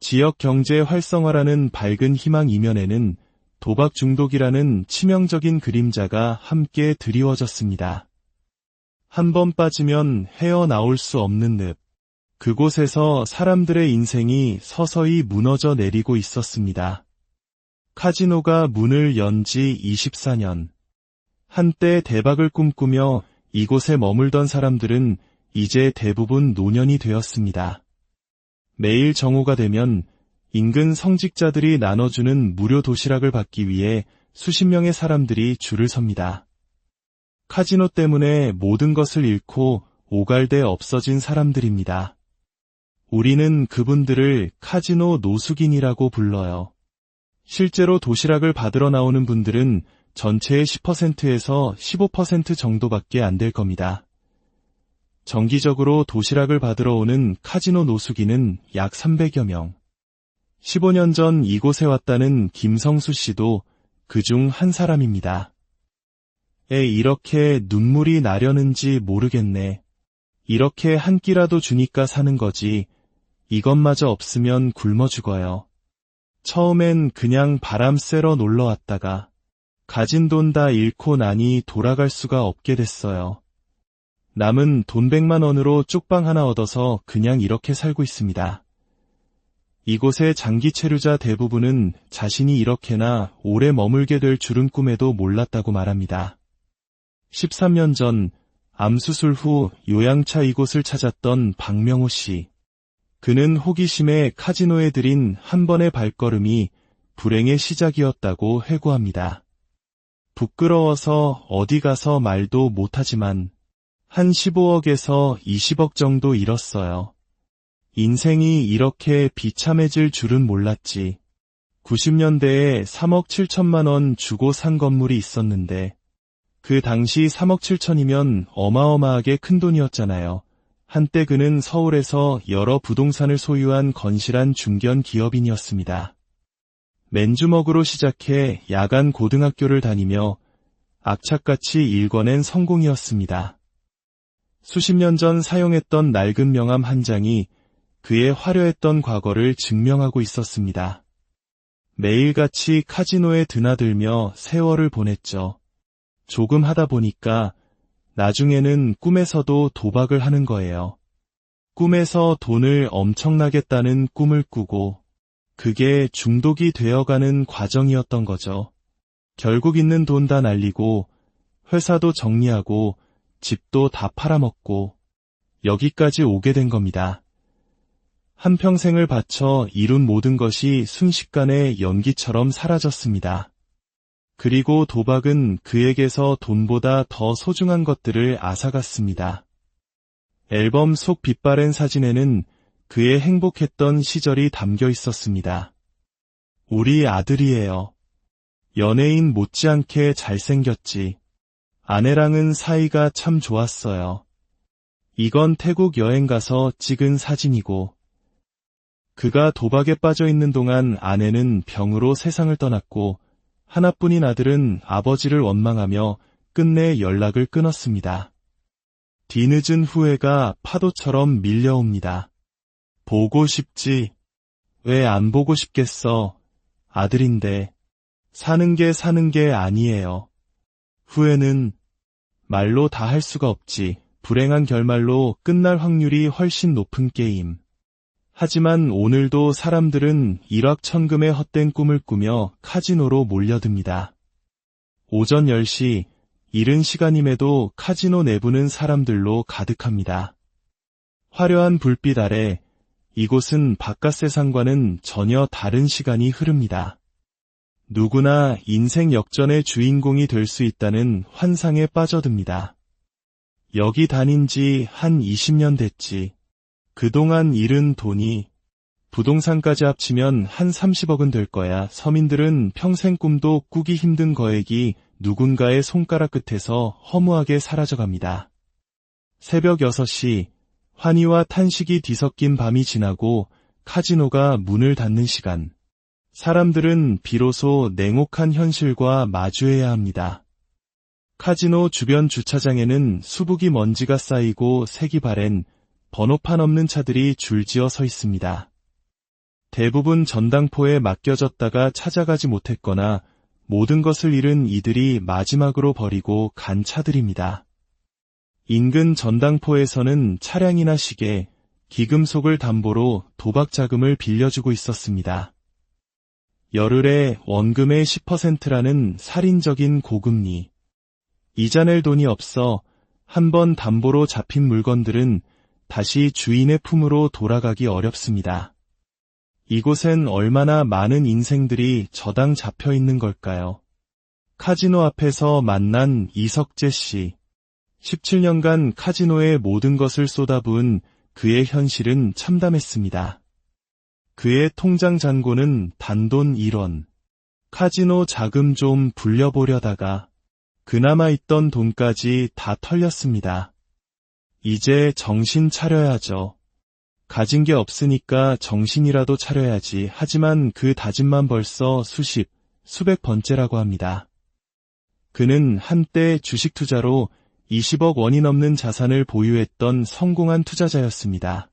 지역 경제 활성화라는 밝은 희망 이면에는 도박 중독이라는 치명적인 그림자가 함께 드리워졌습니다. 한 번 빠지면 헤어나올 수 없는 늪. 그곳에서 사람들의 인생이 서서히 무너져 내리고 있었습니다. 카지노가 문을 연 지 24년. 한때 대박을 꿈꾸며 이곳에 머물던 사람들은 이제 대부분 노년이 되었습니다. 매일 정오가 되면 인근 성직자들이 나눠주는 무료 도시락을 받기 위해 수십 명의 사람들이 줄을 섭니다. 카지노 때문에 모든 것을 잃고 오갈돼 없어진 사람들입니다. 우리는 그분들을 카지노 노숙인이라고 불러요. 실제로 도시락을 받으러 나오는 분들은 전체의 10%에서 15% 정도밖에 안 될 겁니다. 정기적으로 도시락을 받으러 오는 카지노 노숙인은 약 300여 명. 15년 전 이곳에 왔다는 김성수 씨도 그중 한 사람입니다. 이렇게 눈물이 나려는지 모르겠네. 이렇게 한 끼라도 주니까 사는 거지. 이것마저 없으면 굶어 죽어요. 처음엔 그냥 바람 쐬러 놀러 왔다가 가진 돈 다 잃고 나니 돌아갈 수가 없게 됐어요. 남은 돈 100만 원으로 쪽방 하나 얻어서 그냥 이렇게 살고 있습니다. 이곳의 장기 체류자 대부분은 자신이 이렇게나 오래 머물게 될 줄은 꿈에도 몰랐다고 말합니다. 13년 전 암수술 후 요양차 이곳을 찾았던 박명호 씨. 그는 호기심에 카지노에 들인 한 번의 발걸음이 불행의 시작이었다고 회고합니다. 부끄러워서 어디 가서 말도 못하지만 한 15억에서 20억 정도 잃었어요. 인생이 이렇게 비참해질 줄은 몰랐지. 90년대에 3억 7천만 원 주고 산 건물이 있었는데 그 당시 3억 7천이면 어마어마하게 큰 돈이었잖아요. 한때 그는 서울에서 여러 부동산을 소유한 건실한 중견 기업인이었습니다. 맨주먹으로 시작해 야간 고등학교를 다니며 악착같이 일궈낸 성공이었습니다. 수십 년 전 사용했던 낡은 명함 한 장이 그의 화려했던 과거를 증명하고 있었습니다. 매일같이 카지노에 드나들며 세월을 보냈죠. 조금 하다 보니까 나중에는 꿈에서도 도박을 하는 거예요. 꿈에서 돈을 엄청나게 따는 꿈을 꾸고 그게 중독이 되어가는 과정이었던 거죠. 결국 있는 돈 다 날리고 회사도 정리하고 집도 다 팔아먹고 여기까지 오게 된 겁니다. 한평생을 바쳐 이룬 모든 것이 순식간에 연기처럼 사라졌습니다. 그리고 도박은 그에게서 돈보다 더 소중한 것들을 앗아갔습니다. 앨범 속 빛바랜 사진에는 그의 행복했던 시절이 담겨 있었습니다. 우리 아들이에요. 연예인 못지않게 잘생겼지. 아내랑은 사이가 참 좋았어요. 이건 태국 여행 가서 찍은 사진이고 그가 도박에 빠져 있는 동안 아내는 병으로 세상을 떠났고 하나뿐인 아들은 아버지를 원망하며 끝내 연락을 끊었습니다. 뒤늦은 후회가 파도처럼 밀려옵니다. 보고 싶지. 왜 안 보고 싶겠어. 아들인데. 사는 게 아니에요. 후회는 말로 다 할 수가 없지. 불행한 결말로 끝날 확률이 훨씬 높은 게임. 하지만 오늘도 사람들은 일확천금의 헛된 꿈을 꾸며 카지노로 몰려듭니다. 오전 10시, 이른 시간임에도 카지노 내부는 사람들로 가득합니다. 화려한 불빛 아래 이곳은 바깥 세상과는 전혀 다른 시간이 흐릅니다. 누구나 인생 역전의 주인공이 될 수 있다는 환상에 빠져듭니다. 여기 다닌 지 한 20년 됐지. 그동안 잃은 돈이 부동산까지 합치면 한 30억은 될 거야. 서민들은 평생 꿈도 꾸기 힘든 거액이 누군가의 손가락 끝에서 허무하게 사라져갑니다. 새벽 6시, 환희와 탄식이 뒤섞인 밤이 지나고 카지노가 문을 닫는 시간. 사람들은 비로소 냉혹한 현실과 마주해야 합니다. 카지노 주변 주차장에는 수북이 먼지가 쌓이고 색이 바랜 번호판 없는 차들이 줄지어 서 있습니다. 대부분 전당포에 맡겨졌다가 찾아가지 못했거나 모든 것을 잃은 이들이 마지막으로 버리고 간 차들입니다. 인근 전당포에서는 차량이나 시계, 기금속을 담보로 도박 자금을 빌려주고 있었습니다. 열흘에 원금의 10%라는 살인적인 고금리. 이자 낼 돈이 없어 한번 담보로 잡힌 물건들은 다시 주인의 품으로 돌아가기 어렵습니다. 이곳엔 얼마나 많은 인생들이 저당 잡혀 있는 걸까요? 카지노 앞에서 만난 이석재 씨. 17년간 카지노에 모든 것을 쏟아부은 그의 현실은 참담했습니다. 그의 통장 잔고는 단돈 1원. 카지노 자금 좀 불려보려다가 그나마 있던 돈까지 다 털렸습니다. 이제 정신 차려야죠. 가진 게 없으니까 정신이라도 차려야지. 하지만 그 다짐만 벌써 수백 번째라고 합니다. 그는 한때 주식 투자로 20억 원이 넘는 자산을 보유했던 성공한 투자자였습니다.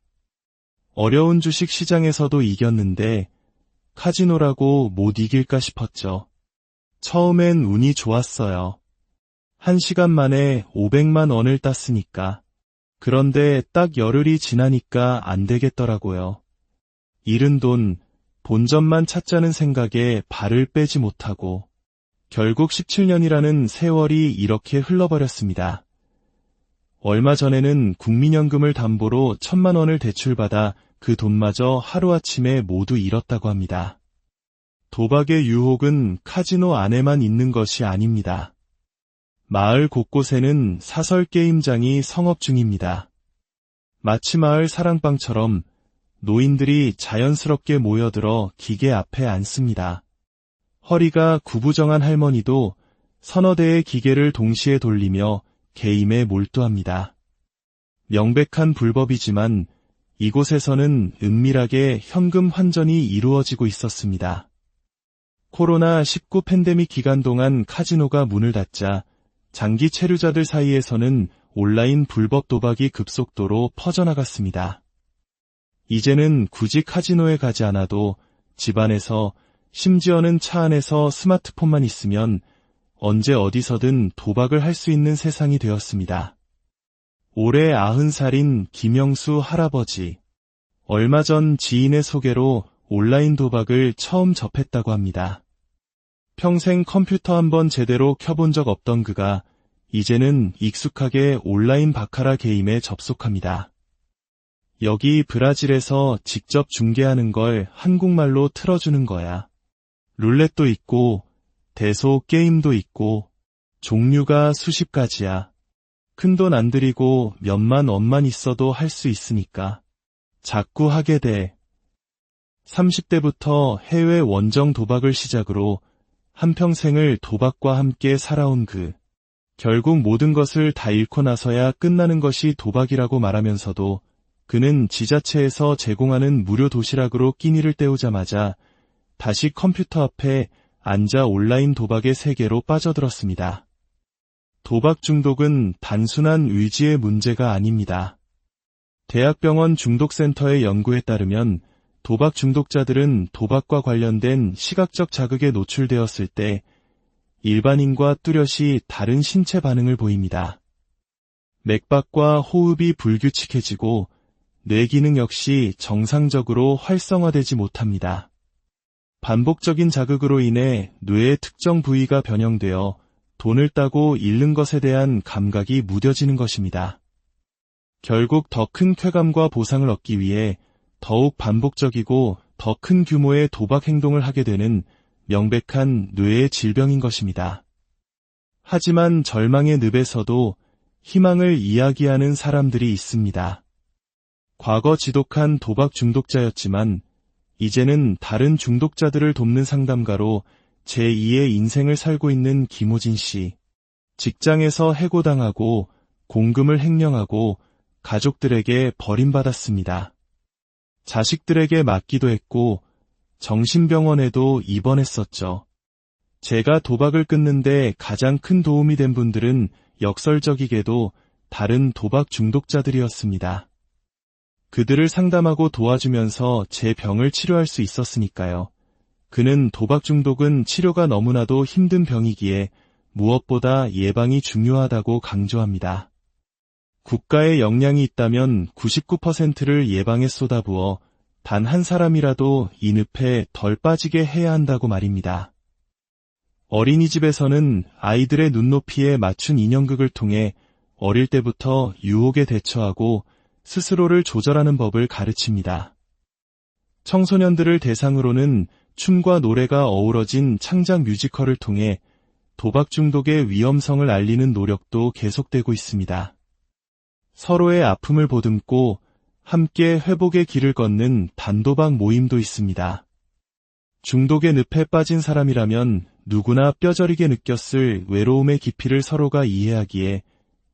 어려운 주식 시장에서도 이겼는데 카지노라고 못 이길까 싶었죠. 처음엔 운이 좋았어요. 1시간 만에 500만 원을 땄으니까. 그런데 딱 열흘이 지나니까 안 되겠더라고요. 잃은 돈, 본전만 찾자는 생각에 발을 빼지 못하고 결국 17년이라는 세월이 이렇게 흘러버렸습니다. 얼마 전에는 국민연금을 담보로 1,000만 원을 대출받아 그 돈마저 하루아침에 모두 잃었다고 합니다. 도박의 유혹은 카지노 안에만 있는 것이 아닙니다. 마을 곳곳에는 사설 게임장이 성업 중입니다. 마치 마을 사랑방처럼 노인들이 자연스럽게 모여들어 기계 앞에 앉습니다. 허리가 구부정한 할머니도 서너 대의 기계를 동시에 돌리며 게임에 몰두합니다. 명백한 불법이지만 이곳에서는 은밀하게 현금 환전이 이루어지고 있었습니다. 코로나19 팬데믹 기간 동안 카지노가 문을 닫자 장기 체류자들 사이에서는 온라인 불법 도박이 급속도로 퍼져나갔습니다. 이제는 굳이 카지노에 가지 않아도 집안에서, 심지어는 차 안에서 스마트폰만 있으면 언제 어디서든 도박을 할 수 있는 세상이 되었습니다. 올해 90살인 김영수 할아버지. 얼마 전 지인의 소개로 온라인 도박을 처음 접했다고 합니다. 평생 컴퓨터 한번 제대로 켜본 적 없던 그가 이제는 익숙하게 온라인 바카라 게임에 접속합니다. 여기 브라질에서 직접 중계하는 걸 한국말로 틀어주는 거야. 룰렛도 있고 대소 게임도 있고 종류가 수십 가지야. 큰돈 안 들이고 몇만 원만 있어도 할 수 있으니까 자꾸 하게 돼. 30대부터 해외 원정 도박을 시작으로 한평생을 도박과 함께 살아온 그. 결국 모든 것을 다 잃고 나서야 끝나는 것이 도박이라고 말하면서도 그는 지자체에서 제공하는 무료 도시락으로 끼니를 때우자마자 다시 컴퓨터 앞에 앉아 온라인 도박의 세계로 빠져들었습니다. 도박 중독은 단순한 의지의 문제가 아닙니다. 대학병원 중독센터의 연구에 따르면 도박 중독자들은 도박과 관련된 시각적 자극에 노출되었을 때 일반인과 뚜렷이 다른 신체 반응을 보입니다. 맥박과 호흡이 불규칙해지고 뇌 기능 역시 정상적으로 활성화되지 못합니다. 반복적인 자극으로 인해 뇌의 특정 부위가 변형되어 돈을 따고 잃는 것에 대한 감각이 무뎌지는 것입니다. 결국 더 큰 쾌감과 보상을 얻기 위해 더욱 반복적이고 더 큰 규모의 도박 행동을 하게 되는 명백한 뇌의 질병인 것입니다. 하지만 절망의 늪에서도 희망을 이야기하는 사람들이 있습니다. 과거 지독한 도박 중독자였지만 이제는 다른 중독자들을 돕는 상담가로 제2의 인생을 살고 있는 김호진 씨. 직장에서 해고당하고 공금을 횡령하고 가족들에게 버림받았습니다. 자식들에게 맞기도 했고 정신병원에도 입원했었죠. 제가 도박을 끊는데 가장 큰 도움이 된 분들은 역설적이게도 다른 도박 중독자들이었습니다. 그들을 상담하고 도와주면서 제 병을 치료할 수 있었으니까요. 그는 도박 중독은 치료가 너무나도 힘든 병이기에 무엇보다 예방이 중요하다고 강조합니다. 국가의 역량이 있다면 99%를 예방에 쏟아부어 단 한 사람이라도 이 늪에 덜 빠지게 해야 한다고 말입니다. 어린이집에서는 아이들의 눈높이에 맞춘 인형극을 통해 어릴 때부터 유혹에 대처하고 스스로를 조절하는 법을 가르칩니다. 청소년들을 대상으로는 춤과 노래가 어우러진 창작 뮤지컬을 통해 도박 중독의 위험성을 알리는 노력도 계속되고 있습니다. 서로의 아픔을 보듬고 함께 회복의 길을 걷는 단도박 모임도 있습니다. 중독의 늪에 빠진 사람이라면 누구나 뼈저리게 느꼈을 외로움의 깊이를 서로가 이해하기에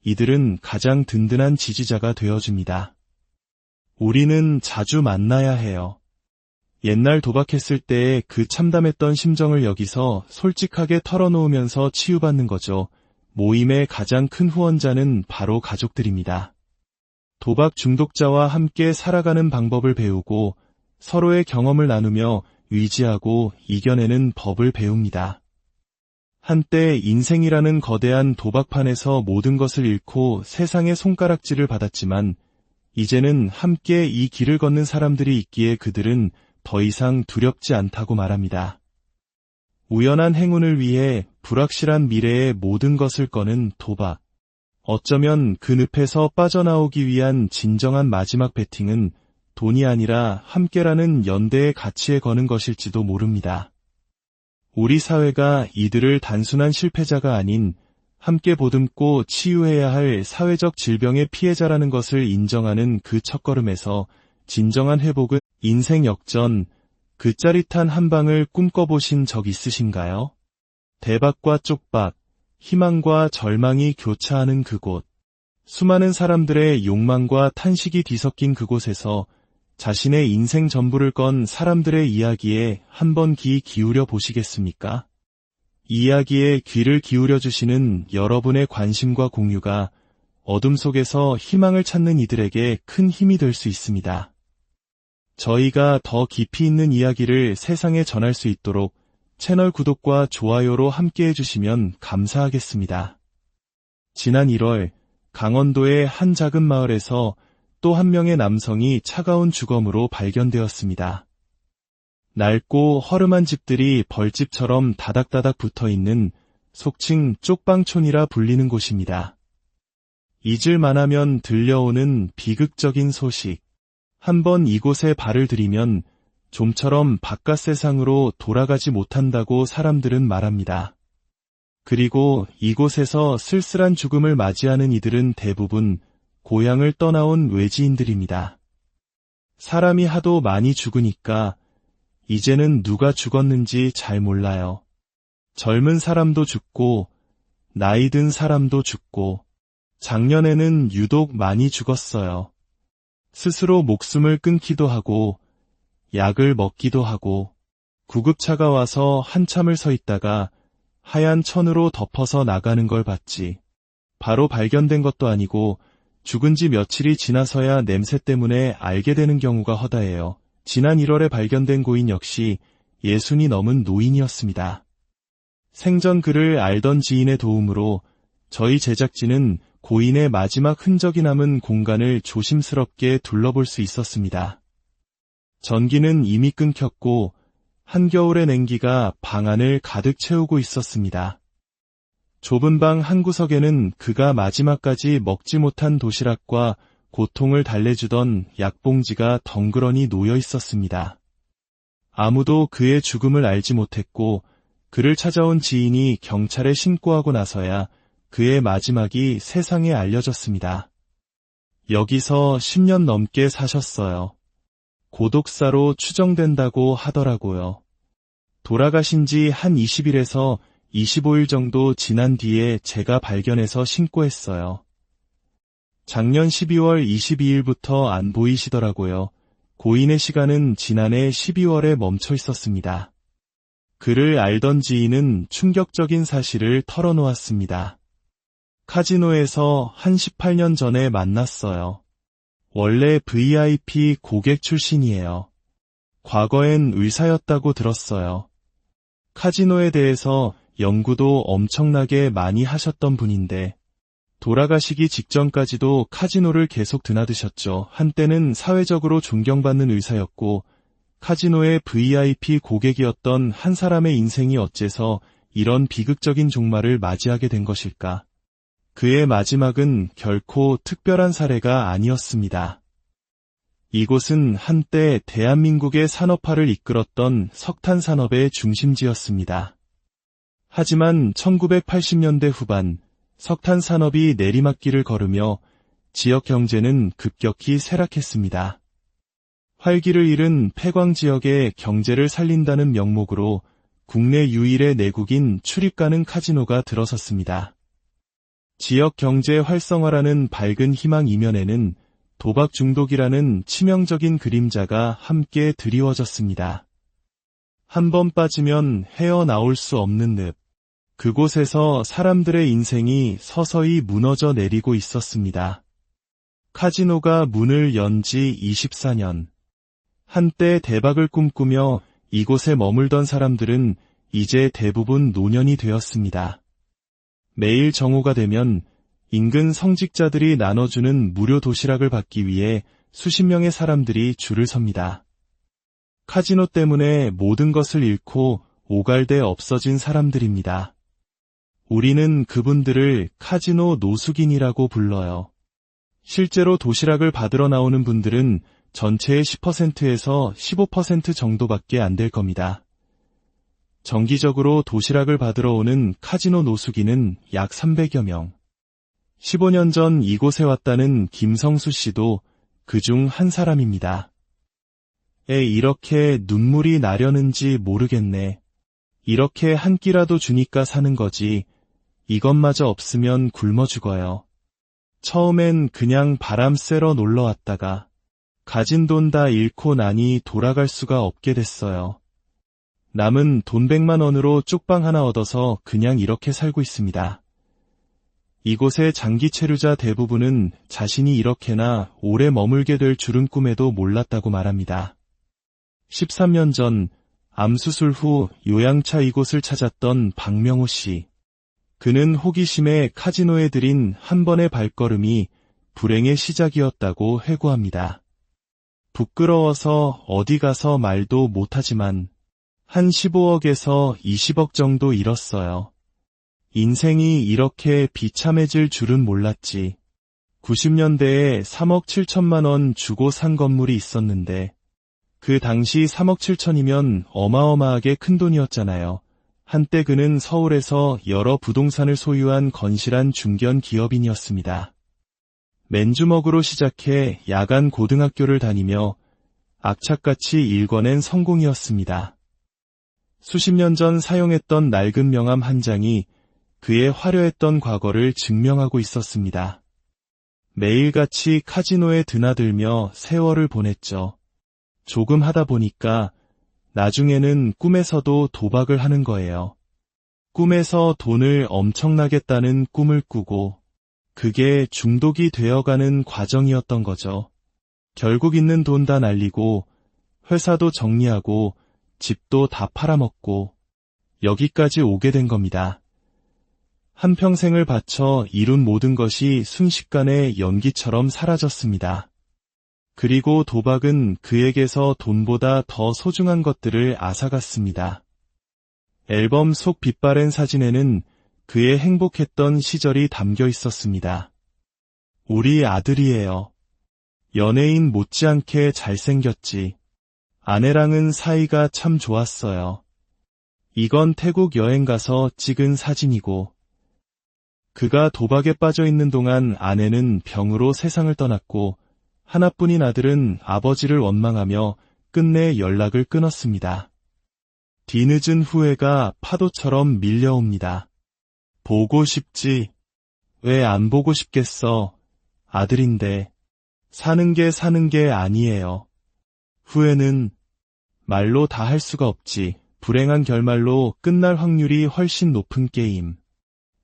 이들은 가장 든든한 지지자가 되어줍니다. 우리는 자주 만나야 해요. 옛날 도박했을 때의 그 참담했던 심정을 여기서 솔직하게 털어놓으면서 치유받는 거죠. 모임의 가장 큰 후원자는 바로 가족들입니다. 도박 중독자와 함께 살아가는 방법을 배우고 서로의 경험을 나누며 위지하고 이겨내는 법을 배웁니다. 한때 인생이라는 거대한 도박판에서 모든 것을 잃고 세상의 손가락질을 받았지만 이제는 함께 이 길을 걷는 사람들이 있기에 그들은 더 이상 두렵지 않다고 말합니다. 우연한 행운을 위해 불확실한 미래의 모든 것을 거는 도박. 어쩌면 그 늪에서 빠져나오기 위한 진정한 마지막 배팅은 돈이 아니라 함께라는 연대의 가치에 거는 것일지도 모릅니다. 우리 사회가 이들을 단순한 실패자가 아닌 함께 보듬고 치유해야 할 사회적 질병의 피해자라는 것을 인정하는 그 첫걸음에서 진정한 회복은 인생 역전, 그 짜릿한 한 방을 꿈꿔보신 적 있으신가요? 대박과 쪽박, 희망과 절망이 교차하는 그곳, 수많은 사람들의 욕망과 탄식이 뒤섞인 그곳에서 자신의 인생 전부를 건 사람들의 이야기에 한번 귀 기울여 보시겠습니까? 이야기에 귀를 기울여 주시는 여러분의 관심과 공유가 어둠 속에서 희망을 찾는 이들에게 큰 힘이 될 수 있습니다. 저희가 더 깊이 있는 이야기를 세상에 전할 수 있도록 채널 구독과 좋아요로 함께 해주시면 감사하겠습니다. 지난 1월 강원도의 한 작은 마을에서 또 한 명의 남성이 차가운 주검으로 발견되었습니다. 낡고 허름한 집들이 벌집처럼 다닥다닥 붙어있는 속칭 쪽방촌이라 불리는 곳입니다. 잊을만 하면 들려오는 비극적인 소식. 한번 이곳에 발을 들이면 좀처럼 바깥 세상으로 돌아가지 못한다고 사람들은 말합니다. 그리고 이곳에서 쓸쓸한 죽음을 맞이하는 이들은 대부분 고향을 떠나온 외지인들입니다. 사람이 하도 많이 죽으니까 이제는 누가 죽었는지 잘 몰라요. 젊은 사람도 죽고 나이 든 사람도 죽고 작년에는 유독 많이 죽었어요. 스스로 목숨을 끊기도 하고 약을 먹기도 하고 구급차가 와서 한참을 서 있다가 하얀 천으로 덮어서 나가는 걸 봤지. 바로 발견된 것도 아니고 죽은 지 며칠이 지나서야 냄새 때문에 알게 되는 경우가 허다해요. 지난 1월에 발견된 고인 역시 60이 넘은 노인이었습니다. 생전 그를 알던 지인의 도움으로 저희 제작진은 고인의 마지막 흔적이 남은 공간을 조심스럽게 둘러볼 수 있었습니다. 전기는 이미 끊겼고 한겨울의 냉기가 방 안을 가득 채우고 있었습니다. 좁은 방 한 구석에는 그가 마지막까지 먹지 못한 도시락과 고통을 달래주던 약봉지가 덩그러니 놓여 있었습니다. 아무도 그의 죽음을 알지 못했고 그를 찾아온 지인이 경찰에 신고하고 나서야 그의 마지막이 세상에 알려졌습니다. 여기서 10년 넘게 사셨어요. 고독사로 추정된다고 하더라고요. 돌아가신 지 한 20일에서 25일 정도 지난 뒤에 제가 발견해서 신고했어요. 작년 12월 22일부터 안 보이시더라고요. 고인의 시간은 지난해 12월에 멈춰 있었습니다. 그를 알던 지인은 충격적인 사실을 털어놓았습니다. 카지노에서 한 18년 전에 만났어요. 원래 VIP 고객 출신이에요. 과거엔 의사였다고 들었어요. 카지노에 대해서 연구도 엄청나게 많이 하셨던 분인데 돌아가시기 직전까지도 카지노를 계속 드나드셨죠. 한때는 사회적으로 존경받는 의사였고 카지노의 VIP 고객이었던 한 사람의 인생이 어째서 이런 비극적인 종말을 맞이하게 된 것일까? 그의 마지막은 결코 특별한 사례가 아니었습니다. 이곳은 한때 대한민국의 산업화를 이끌었던 석탄 산업의 중심지였습니다. 하지만 1980년대 후반 석탄 산업이 내리막길을 걸으며 지역 경제는 급격히 쇠락했습니다. 활기를 잃은 폐광 지역의 경제를 살린다는 명목으로 국내 유일의 내국인 출입 가능 카지노가 들어섰습니다. 지역 경제 활성화라는 밝은 희망 이면에는 도박 중독이라는 치명적인 그림자가 함께 드리워졌습니다. 한 번 빠지면 헤어나올 수 없는 늪. 그곳에서 사람들의 인생이 서서히 무너져 내리고 있었습니다. 카지노가 문을 연 지 24년. 한때 대박을 꿈꾸며 이곳에 머물던 사람들은 이제 대부분 노년이 되었습니다. 매일 정오가 되면 인근 성직자들이 나눠주는 무료 도시락을 받기 위해 수십 명의 사람들이 줄을 섭니다. 카지노 때문에 모든 것을 잃고 오갈돼 없어진 사람들입니다. 우리는 그분들을 카지노 노숙인이라고 불러요. 실제로 도시락을 받으러 나오는 분들은 전체의 10%에서 15% 정도밖에 안 될 겁니다. 정기적으로 도시락을 받으러 오는 카지노 노숙인은 약 300여 명. 15년 전 이곳에 왔다는 김성수 씨도 그중 한 사람입니다. 이렇게 눈물이 나려는지 모르겠네. 이렇게 한 끼라도 주니까 사는 거지. 이것마저 없으면 굶어 죽어요. 처음엔 그냥 바람 쐬러 놀러 왔다가 가진 돈 다 잃고 나니 돌아갈 수가 없게 됐어요. 남은 돈 100만 원으로 쪽방 하나 얻어서 그냥 이렇게 살고 있습니다. 이곳의 장기 체류자 대부분은 자신이 이렇게나 오래 머물게 될 줄은 꿈에도 몰랐다고 말합니다. 13년 전 암수술 후 요양차 이곳을 찾았던 박명호 씨. 그는 호기심에 카지노에 들인 한 번의 발걸음이 불행의 시작이었다고 회고합니다. 부끄러워서 어디 가서 말도 못하지만 한 15억에서 20억 정도 잃었어요. 인생이 이렇게 비참해질 줄은 몰랐지. 90년대에 3억 7천만 원 주고 산 건물이 있었는데 그 당시 3억 7천이면 어마어마하게 큰 돈이었잖아요. 한때 그는 서울에서 여러 부동산을 소유한 건실한 중견 기업인이었습니다. 맨주먹으로 시작해 야간 고등학교를 다니며 악착같이 일궈낸 성공이었습니다. 수십 년 전 사용했던 낡은 명함 한 장이 그의 화려했던 과거를 증명하고 있었습니다. 매일같이 카지노에 드나들며 세월을 보냈죠. 조금 하다 보니까 나중에는 꿈에서도 도박을 하는 거예요. 꿈에서 돈을 엄청나게 따는 꿈을 꾸고 그게 중독이 되어가는 과정이었던 거죠. 결국 있는 돈 다 날리고 회사도 정리하고 집도 다 팔아먹고 여기까지 오게 된 겁니다. 한평생을 바쳐 이룬 모든 것이 순식간에 연기처럼 사라졌습니다. 그리고 도박은 그에게서 돈보다 더 소중한 것들을 앗아갔습니다. 앨범 속 빛바랜 사진에는 그의 행복했던 시절이 담겨 있었습니다. 우리 아들이에요. 연예인 못지않게 잘생겼지. 아내랑은 사이가 참 좋았어요. 이건 태국 여행 가서 찍은 사진이고, 그가 도박에 빠져 있는 동안 아내는 병으로 세상을 떠났고, 하나뿐인 아들은 아버지를 원망하며 끝내 연락을 끊었습니다. 뒤늦은 후회가 파도처럼 밀려옵니다. 보고 싶지. 왜 안 보고 싶겠어. 아들인데. 사는 게 아니에요. 후회는 말로 다 할 수가 없지. 불행한 결말로 끝날 확률이 훨씬 높은 게임.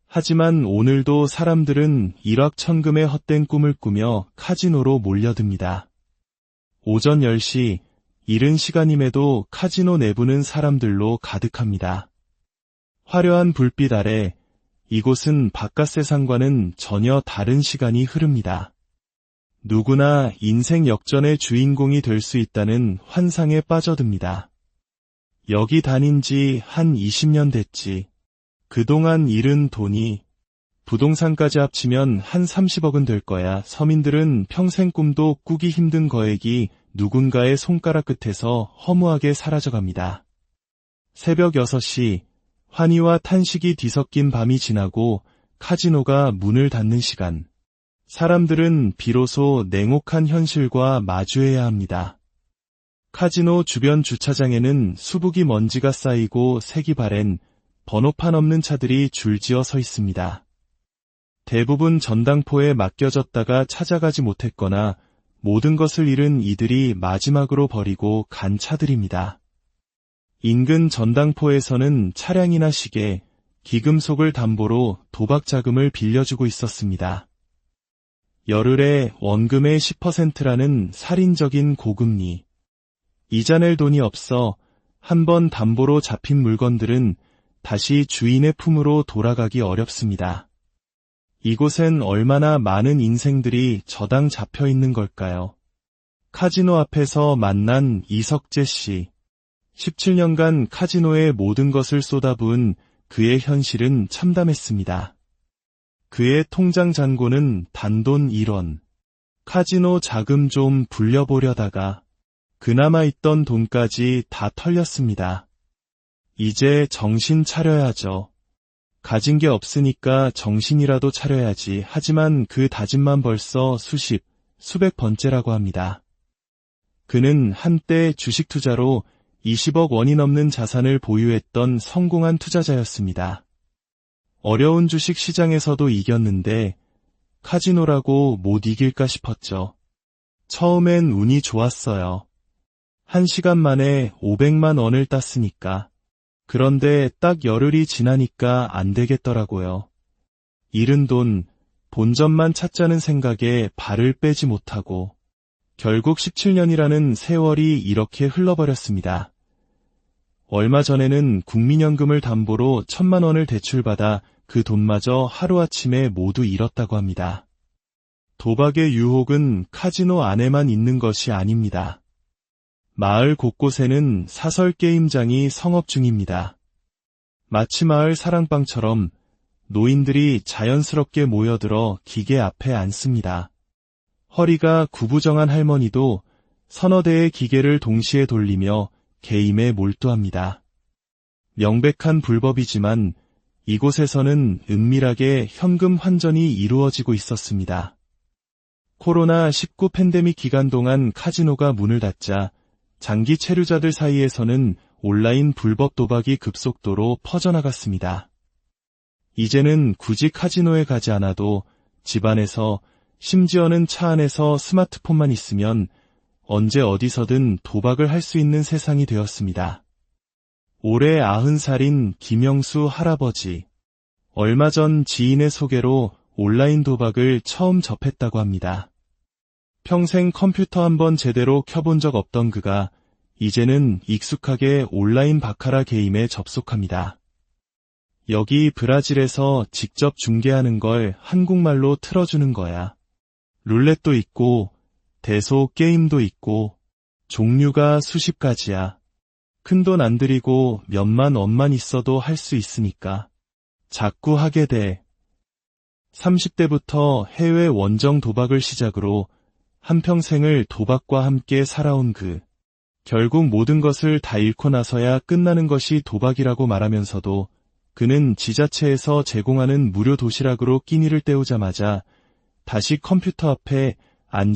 하지만 오늘도 사람들은 일확천금의 헛된 꿈을 꾸며 카지노로 몰려듭니다. 오전 10시, 이른 시간임에도 카지노 내부는 사람들로 가득합니다. 화려한 불빛 아래 이곳은 바깥 세상과는 전혀 다른 시간이 흐릅니다. 누구나 인생 역전의 주인공이 될 수 있다는 환상에 빠져듭니다. 여기 다닌 지 한 20년 됐지. 그동안 잃은 돈이 부동산까지 합치면 한 30억은 될 거야. 서민들은 평생 꿈도 꾸기 힘든 거액이 누군가의 손가락 끝에서 허무하게 사라져갑니다. 새벽 6시, 환희와 탄식이 뒤섞인 밤이 지나고 카지노가 문을 닫는 시간. 사람들은 비로소 냉혹한 현실과 마주해야 합니다. 카지노 주변 주차장에는 수북이 먼지가 쌓이고 색이 바랜 번호판 없는 차들이 줄지어 서 있습니다. 대부분 전당포에 맡겨졌다가 찾아가지 못했거나 모든 것을 잃은 이들이 마지막으로 버리고 간 차들입니다. 인근 전당포에서는 차량이나 시계, 기금속을 담보로 도박 자금을 빌려주고 있었습니다. 열흘에 원금의 10%라는 살인적인 고금리. 이자 낼 돈이 없어 한번 담보로 잡힌 물건들은 다시 주인의 품으로 돌아가기 어렵습니다. 이곳엔 얼마나 많은 인생들이 저당 잡혀 있는 걸까요? 카지노 앞에서 만난 이석재 씨. 17년간 카지노에 모든 것을 쏟아부은 그의 현실은 참담했습니다. 그의 통장 잔고는 단돈 1원. 카지노 자금 좀 불려보려다가 그나마 있던 돈까지 다 털렸습니다. 이제 정신 차려야죠. 가진 게 없으니까 정신이라도 차려야지. 하지만 그 다짐만 벌써 수백 번째라고 합니다. 그는 한때 주식 투자로 20억 원이 넘는 자산을 보유했던 성공한 투자자였습니다. 어려운 주식 시장에서도 이겼는데 카지노라고 못 이길까 싶었죠. 처음엔 운이 좋았어요. 1시간 만에 500만 원을 땄으니까. 그런데 딱 열흘이 지나니까 안 되겠더라고요. 잃은 돈, 본전만 찾자는 생각에 발을 빼지 못하고 결국 17년이라는 세월이 이렇게 흘러버렸습니다. 얼마 전에는 국민연금을 담보로 1,000만 원을 대출받아 그 돈마저 하루아침에 모두 잃었다고 합니다. 도박의 유혹은 카지노 안에만 있는 것이 아닙니다. 마을 곳곳에는 사설 게임장이 성업 중입니다. 마치 마을 사랑방처럼 노인들이 자연스럽게 모여들어 기계 앞에 앉습니다. 허리가 구부정한 할머니도 서너 대의 기계를 동시에 돌리며 게임에 몰두합니다. 명백한 불법이지만 이곳에서는 은밀하게 현금 환전이 이루어지고 있었습니다. 코로나19 팬데믹 기간 동안 카지노가 문을 닫자 장기 체류자들 사이에서는 온라인 불법 도박이 급속도로 퍼져나갔습니다. 이제는 굳이 카지노에 가지 않아도 집안에서 심지어는 차 안에서 스마트폰만 있으면 언제 어디서든 도박을 할 수 있는 세상이 되었습니다. 올해 90살인 김영수 할아버지. 얼마 전 지인의 소개로 온라인 도박을 처음 접했다고 합니다. 평생 컴퓨터 한번 제대로 켜본 적 없던 그가 이제는 익숙하게 온라인 바카라 게임에 접속합니다. 여기 브라질에서 직접 중계하는 걸 한국말로 틀어주는 거야. 룰렛도 있고 대소 게임도 있고 종류가 수십 가지야. 큰돈 안 들이고 몇만 원만 있어도 할 수 있으니까 자꾸 하게 돼. 30대부터 해외 원정 도박을 시작으로 한평생을 도박과 함께 살아온 결국 모든 것을 다 잃고 나서야 끝나는 것이 도박이라고 말하면서도 그는 지자체에서 제공하는 무료 도시락으로 끼니를 때우자마자 다시 컴퓨터 앞에 앉아